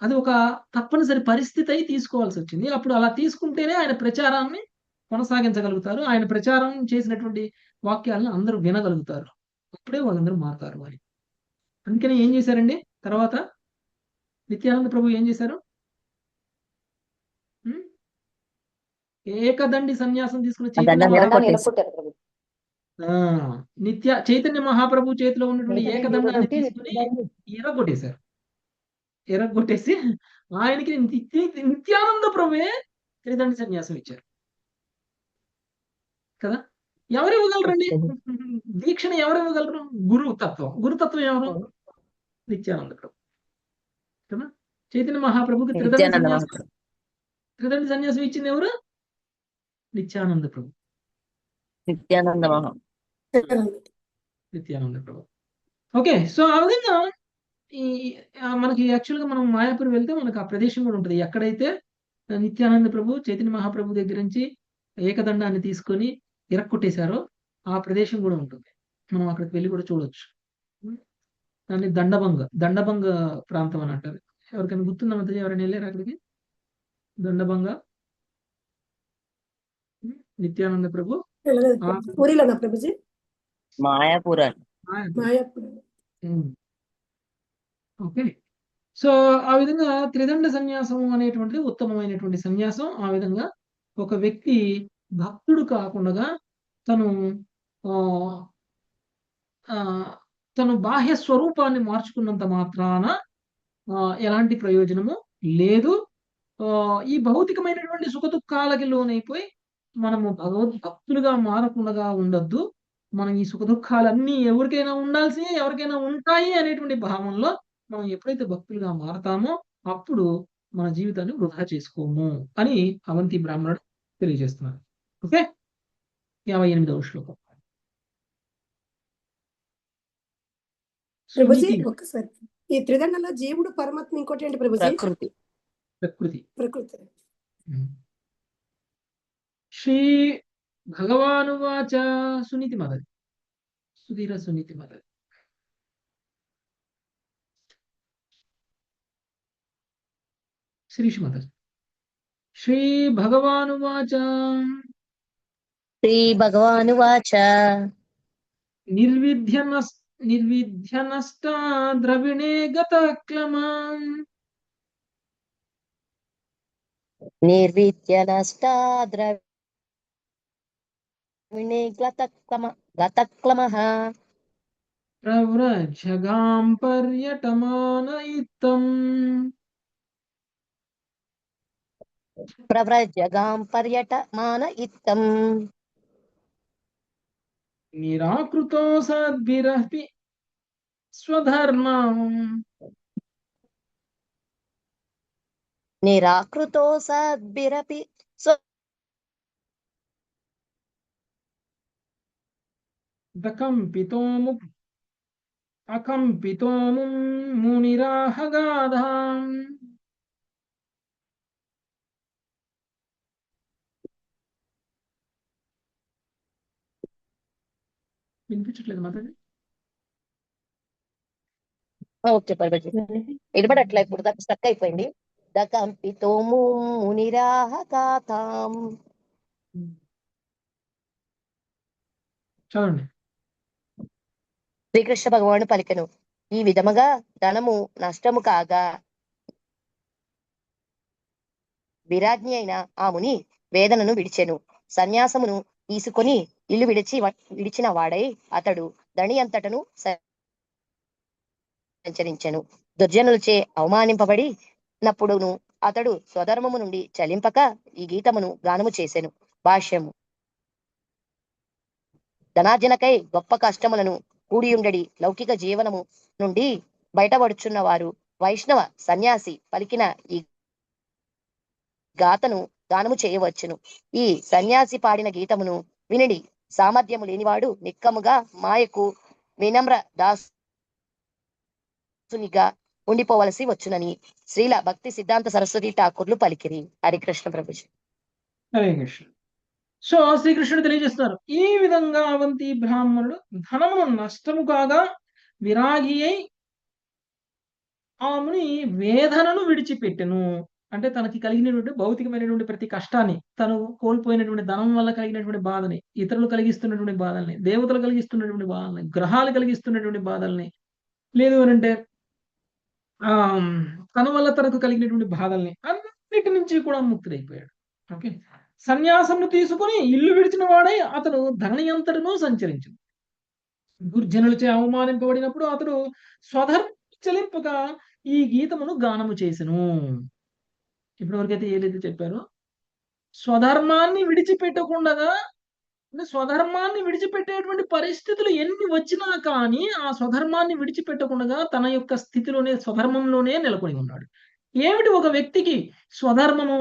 Speaker 1: అది ఒక తప్పనిసరి పరిస్థితి అయి తీసుకోవాల్సి వచ్చింది. అప్పుడు అలా తీసుకుంటేనే ఆయన ప్రచారాన్ని కొనసాగించగలుగుతారు. ఆయన ప్రచారం చేసినటువంటి వాక్యాలను అందరూ వినగలుగుతారు. అప్పుడే వాళ్ళందరూ మారుతారు. మరి అందుకని ఏం చేశారండి, తర్వాత నిత్యానంద ప్రభు ఏం చేశారు? ఏకదండి సన్యాసం తీసుకున్న చైతన్య మహాప్రభు చేతిలో ఉన్నటువంటి ఏకదండాన్ని తీసుకుని ఎరగొట్టేసి ఆయనకి నిత్యానంద ప్రభువే త్రిదండి సన్యాసం ఇచ్చారు కదా. ఎవరు ఇవ్వగలరండి దీక్షను? ఎవరు ఇవ్వగలరు? గురుతత్వం ఎవరు? నిత్యానంద ప్రభు కదా. చైతన్య మహాప్రభుకి
Speaker 6: నిత్యానంద మహాప్రభు.
Speaker 1: త్రిదండి సన్యాసం ఇచ్చింది ఎవరు? నిత్యానంద ప్రభు.
Speaker 6: నిత్యానంద మహా
Speaker 1: నిత్యానంద ప్రభు. ఓకే, సో ఆ విధంగా ఈ మనకి యాక్చువల్గా మనం మాయాపూర్ వెళ్తే మనకు ఆ ప్రదేశం కూడా ఉంటుంది. ఎక్కడైతే నిత్యానంద ప్రభు చైతన్య మహాప్రభు దగ్గర నుంచి ఏకదండాన్ని తీసుకొని ఇరక్కొట్టేశారో ఆ ప్రదేశం కూడా ఉంటుంది. మనం అక్కడికి వెళ్ళి కూడా చూడొచ్చు. దాన్ని దండభంగ ప్రాంతం అని అంటారు. ఎవరికైనా గుర్తుందా మధ్య? ఎవరైనా వెళ్ళారు అక్కడికి? దండభంగ నిత్యానంద ప్రభు
Speaker 3: పూరిలోనా ప్రభుజీ?
Speaker 6: మాయాపూర్ అండి.
Speaker 3: మాయాపూర్.
Speaker 1: ఓకే, సో ఆ విధంగా త్రిదండ సన్యాసం అనేటువంటిది ఉత్తమమైనటువంటి సన్యాసం. ఆ విధంగా ఒక వ్యక్తి భక్తుడు కాకుండా తను తను బాహ్య స్వరూపాన్ని మార్చుకున్నంత మాత్రాన ఎలాంటి ప్రయోజనము లేదు. ఈ భౌతికమైనటువంటి సుఖదుఖాలకి లోనైపోయి మనము భక్తులుగా మారకుండా ఉండొద్దు. మనం ఈ సుఖదుఖాలన్నీ ఎవరికైనా ఉండాల్సి, ఎవరికైనా ఉంటాయి అనేటువంటి భావంలో మనం ఎప్పుడైతే భక్తులుగా మారతామో అప్పుడు మన జీవితాన్ని వృధా చేసుకోము అని అవంతి బ్రాహ్మణుడు తెలియజేస్తున్నారు. ఓకే, 58వ శ్లోకం.
Speaker 3: ప్రభుజీ ఒక్కసారి, ఈ త్రిదండలో జీవుడు పరమాత్మ ఇంకోటి ఏంటి ప్రభుజీ?
Speaker 1: ప్రకృతి. శ్రీ భగవానువాచ. సునీతి మదది, సుధీర సునీతి మదది. శ్రీష్ మదది. శ్రీ భగవానువాచ.
Speaker 6: శ్రీ భగవానువాచ.
Speaker 1: నిర్విధ్య నష్టా ద్రవిణే గత క్లమాం.
Speaker 6: నిర్విద్య నష్టా ద్రవిణే గతక్లమః.
Speaker 1: ప్రవ్రజగాం పర్యటమాన ఇత్తం.
Speaker 6: ప్రవ్రజగాం పర్యటమాన ఇత్తం.
Speaker 1: నిరాకృతో సద్భిరపి స్వధర్మం.
Speaker 6: నిరాకృతో సద్భిరపి
Speaker 1: అకంపితో మునిరాహగాధాం. వినిపించట్లేదు మాట్లాడి?
Speaker 6: ఓకే పర్వజీ, ఇడబడట్లా, ఇప్పుడు దాకా స్టక్ అయిపోయింది. దకంపితో మునిరాహగాధాం.
Speaker 1: చదవండి.
Speaker 6: శ్రీకృష్ణ భగవాను పలికెను, ఈ విధముగా ధనము నష్టము కాగా విరాజ్ఞి అయిన ఆ ముని వేదనను విడిచెను. సన్యాసమును తీసుకొని ఇల్లు విడిచిన వాడై అతడు ధని అంతటను సంచరించెను. దుర్జనులచే అవమానింపబడినప్పుడును అతడు స్వధర్మము నుండి చలింపక ఈ గీతమును గానము చేసెను. భాష్యము. ధనార్జనకై గొప్ప కష్టములను కూడియుండడి లౌకిక జీవనము నుండి బయటపడుచున్న వారు వైష్ణవ సన్యాసి పలికిన ఈ గాథను గానము చేయవచ్చును. ఈ సన్యాసి పాడిన గీతమును వినిడి సామర్థ్యము లేనివాడు నిక్కముగా మాయకు వినమ్ర దాసునిగా ఉండిపోవలసి వచ్చునని శ్రీల భక్తి సిద్ధాంత సరస్వతి ఠాకూర్లు పలికిరి. హరికృష్ణ ప్రభుజీ.
Speaker 1: హరే కృష్ణ. సో శ్రీకృష్ణుడు తెలియజేస్తున్నారు, ఈ విధంగా అవంతి బ్రాహ్మణుడు ధనమును నష్టము కాగా విరాగి అయి ఆమెని వేదనను విడిచిపెట్టెను. అంటే తనకి కలిగినటువంటి భౌతికమైనటువంటి ప్రతి కష్టాన్ని, తను కోల్పోయినటువంటి ధనం వల్ల కలిగినటువంటి బాధని, ఇతరులు కలిగిస్తున్నటువంటి బాధల్ని, దేవతలు కలిగిస్తున్నటువంటి బాధల్ని, గ్రహాలు కలిగిస్తున్నటువంటి బాధల్ని, లేదు అనంటే తన వల్ల తనకు కలిగినటువంటి బాధల్ని అన్నిటి నుంచి కూడా ముక్తుడైపోయాడు. ఓకే, సన్యాసమును తీసుకుని ఇల్లు విడిచిన వాడై అతడు ధరణి అంతటను సంచరించను. దుర్జనులచే అవమానింపబడినప్పుడు అతడు స్వధర్మ చెలింపక ఈ గీతమును గానము చేసెను. ఇప్పటి వరకైతే ఏదైతే చెప్పారో స్వధర్మాన్ని విడిచిపెట్టకుండా అంటే స్వధర్మాన్ని విడిచిపెట్టేటువంటి పరిస్థితులు ఎన్ని వచ్చినా కానీ ఆ స్వధర్మాన్ని విడిచిపెట్టకుండా తన యొక్క స్థితిలోనే స్వధర్మంలోనే నెలకొని ఉన్నాడు. ఏమిటి ఒక వ్యక్తికి స్వధర్మము?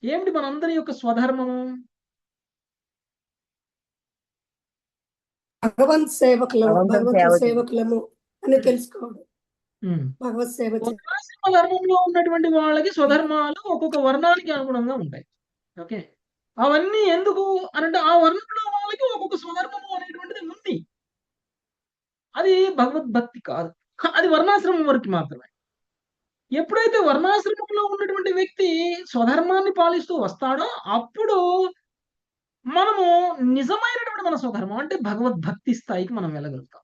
Speaker 1: ఏమిటి మనందరి యొక్క స్వధర్మము?
Speaker 3: భగవంతుని సేవకులము అని తెలుసుకోవడం.
Speaker 1: ఉమ్.
Speaker 3: భగవత్ సేవ
Speaker 1: వర్ణాశ్రమ ధర్మంలో ఉన్నటువంటి వాళ్ళకి స్వధర్మాలు ఒక్కొక్క వర్ణానికి అనుగుణంగా ఉంటాయి. ఓకే, అవన్నీ ఎందుకు అనంటే ఆ వర్ణంలో వాళ్ళకి ఒక్కొక్క స్వధర్మము అనేటువంటిది ఉంది. అది భగవద్భక్తి కాదు, అది వర్ణాశ్రమం వరకు మాత్రమే. ఎప్పుడైతే వర్ణాశ్రమంలో ఉన్నటువంటి వ్యక్తి స్వధర్మాన్ని పాలిస్తూ వస్తాడో అప్పుడు మనము నిజమైనటువంటి మన స్వధర్మం అంటే భగవద్భక్తి స్థాయికి మనం వెళ్ళగలుగుతాం.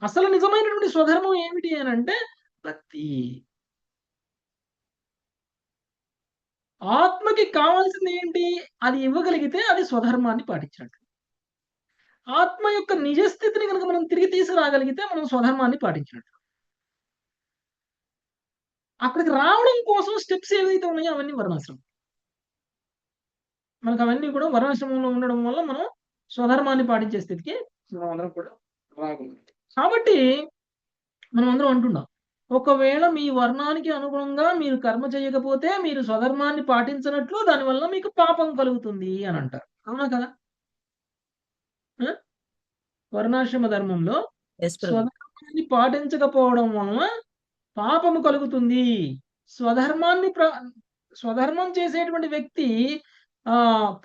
Speaker 1: అసలు నిజమైనటువంటి స్వధర్మం ఏమిటి అని అంటే భక్తి. ఆత్మకి కావాల్సింది ఏంటి? అది ఇవ్వగలిగితే అది స్వధర్మాన్ని పాటించినట్టు. ఆత్మ యొక్క నిజస్థితిని కనుక మనం తిరిగి తీసుకురాగలిగితే మనం స్వధర్మాన్ని పాటించినట్టు. అక్కడికి రావడం కోసం స్టెప్స్ ఏవైతే ఉన్నాయో అవన్నీ వర్ణాశ్రమం. మనకు అవన్నీ కూడా వర్ణాశ్రమంలో ఉండడం వల్ల మనం స్వధర్మాన్ని పాటించే స్థితికి మనం అందరం కూడా రాగలుగుతాం. కాబట్టి మనం అందరం అంటున్నాం, ఒకవేళ మీ వర్ణానికి అనుగుణంగా మీరు కర్మ చేయకపోతే మీరు స్వధర్మాన్ని పాటించినట్లు, దానివల్ల మీకు పాపం కలుగుతుంది అని అంటారు. అవునా కదా? వర్ణాశ్రమ ధర్మంలో స్వధర్మాన్ని పాటించకపోవడం వలన పాపము కలుగుతుంది. స్వధర్మం చేసేటువంటి వ్యక్తి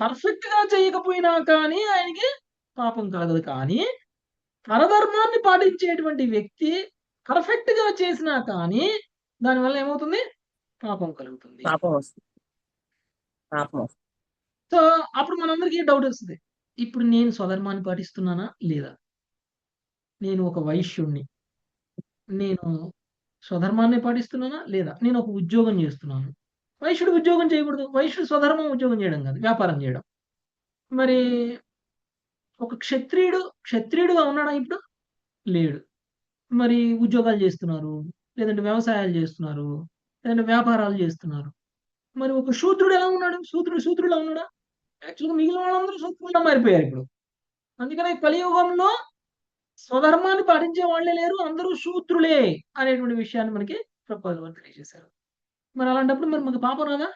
Speaker 1: పర్ఫెక్ట్ గా చేయకపోయినా కానీ ఆయనకి పాపం కలగదు. కానీ పరధర్మాన్ని పాటించేటువంటి వ్యక్తి పర్ఫెక్ట్ గా చేసినా కానీ దానివల్ల ఏమవుతుంది? పాపం కలుగుతుంది. సో అప్పుడు మనందరికీ డౌట్ వస్తుంది, ఇప్పుడు నేను స్వధర్మాన్ని పాటిస్తున్నానా లేదా? నేను ఒక వైశ్యుణ్ణి, నేను స్వధర్మాన్ని పాటిస్తున్నానా లేదా? నేను ఒక ఉద్యోగం చేస్తున్నాను. వైశ్యుడు ఉద్యోగం చేయకూడదు. వైశ్యుడు స్వధర్మం ఉద్యోగం చేయడం కాదు, వ్యాపారం చేయడం. మరి ఒక క్షత్రియుడుగా ఉన్నాడా? ఇప్పుడు లేడు. మరి ఉద్యోగాలు చేస్తున్నారు, లేదంటే వ్యవసాయాలు చేస్తున్నారు, లేదంటే వ్యాపారాలు చేస్తున్నారు. మరి ఒక శూద్రుడు ఎలా ఉన్నాడు? శూద్రుడులా ఉన్నాడా? యాక్చువల్గా మిగిలిన వాళ్ళందరూ శూద్రులుగా మారిపోయారు ఇప్పుడు. అందుకనే కలియుగంలో స్వధర్మాన్ని పాటించే వాళ్ళే లేరు, అందరూ శూద్రులే అనేటువంటి విషయాన్ని మనకి ప్రభుపాదులు వారు తెలియజేశారు. మరి అలాంటప్పుడు మరి మనకు పాపం రాదా?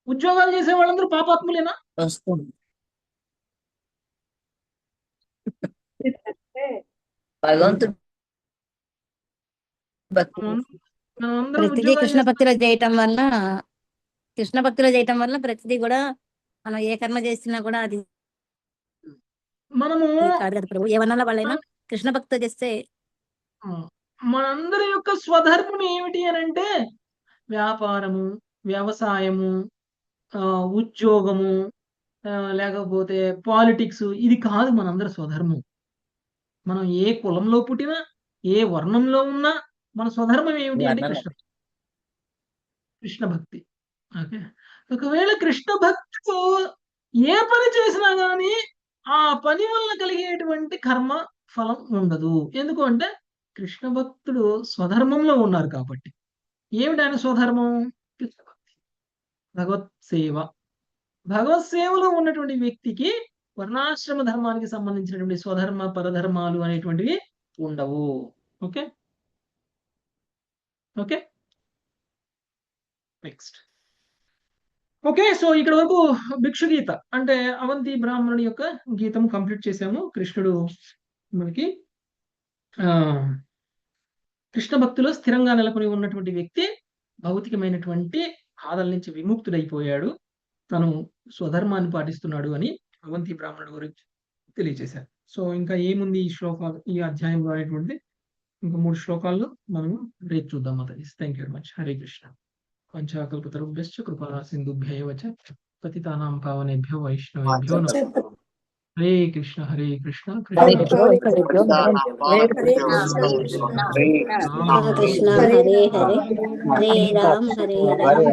Speaker 1: ఉద్యోగాలు చేసే వాళ్ళందరూ పాపాత్ములేనా?
Speaker 9: భగవంతుడు
Speaker 1: ప్రతిదీ
Speaker 9: కృష్ణ భక్తిలో చేయటం వల్ల ప్రతిదీ కూడా మనం ఏ కర్మ చేసినా కూడా అది
Speaker 1: మనము
Speaker 9: కాదు కదా ప్రభు. ఏమన్నా వాళ్ళైనా కృష్ణ భక్తి చేస్తే
Speaker 1: మనందరి యొక్క స్వధర్మం ఏమిటి అని అంటే వ్యాపారము, వ్యవసాయము, ఉద్యోగము, లేకపోతే పాలిటిక్స్. ఇది కాదు మనందరి స్వధర్మం. మనం ఏ కులంలో పుట్టినా, ఏ వర్ణంలో ఉన్నా మన స్వధర్మం ఏమిటి అంటే కృష్ణ భక్తి. ఓకే, ఒకవేళ కృష్ణ భక్తితో ఏ పని చేసినా గానీ ఆ పని వల్ల కలిగేటువంటి కర్మ ఫలం ఉండదు. ఎందుకు అంటే కృష్ణ భక్తుడు స్వధర్మంలో ఉన్నారు కాబట్టి. ఏమిటి ఆయన స్వధర్మం? కృష్ణ భక్తి, భగవత్ సేవ. భగవత్ సేవలో ఉన్నటువంటి వ్యక్తికి వర్ణాశ్రమ ధర్మానికి సంబంధించినటువంటి స్వధర్మ పరధర్మాలు అనేటువంటివి ఉండవు. Okay okay next. Okay, so ఇక్కడ వరకు భిక్షు గీత అంటే అవంతి బ్రాహ్మణుడి యొక్క గీతం కంప్లీట్ చేశాము. కృష్ణుడు మనకి కృష్ణ భక్తిలో స్థిరంగా నెలకొని ఉన్నటువంటి వ్యక్తి భౌతికమైనటువంటి బాధల నుంచి విముక్తుడైపోయాడు, తను స్వధర్మాన్ని పాటిస్తున్నాడు అని అవంతి బ్రాహ్మణుడు గురించి తెలియజేశారు. సో ఇంకా ఏముంది ఈ శ్లోకాలు, ఈ అధ్యాయంలో అనేటువంటిది ఇంకా 3 శ్లోకాల్లో మనము రేపు చూద్దాం. Thank you very much. Hare Krishna. పంచాకల్పతరుభ్యశ్చ కృపా సింధుభ్యైవ చ పతితానాం పావనేభ్యో వైష్ణవేభ్యో నమః. హరే కృష్ణ హరే కృష్ణ కృష్ణ
Speaker 9: హరే కృష్ణ హరే హరే హరే రామ హరే రామ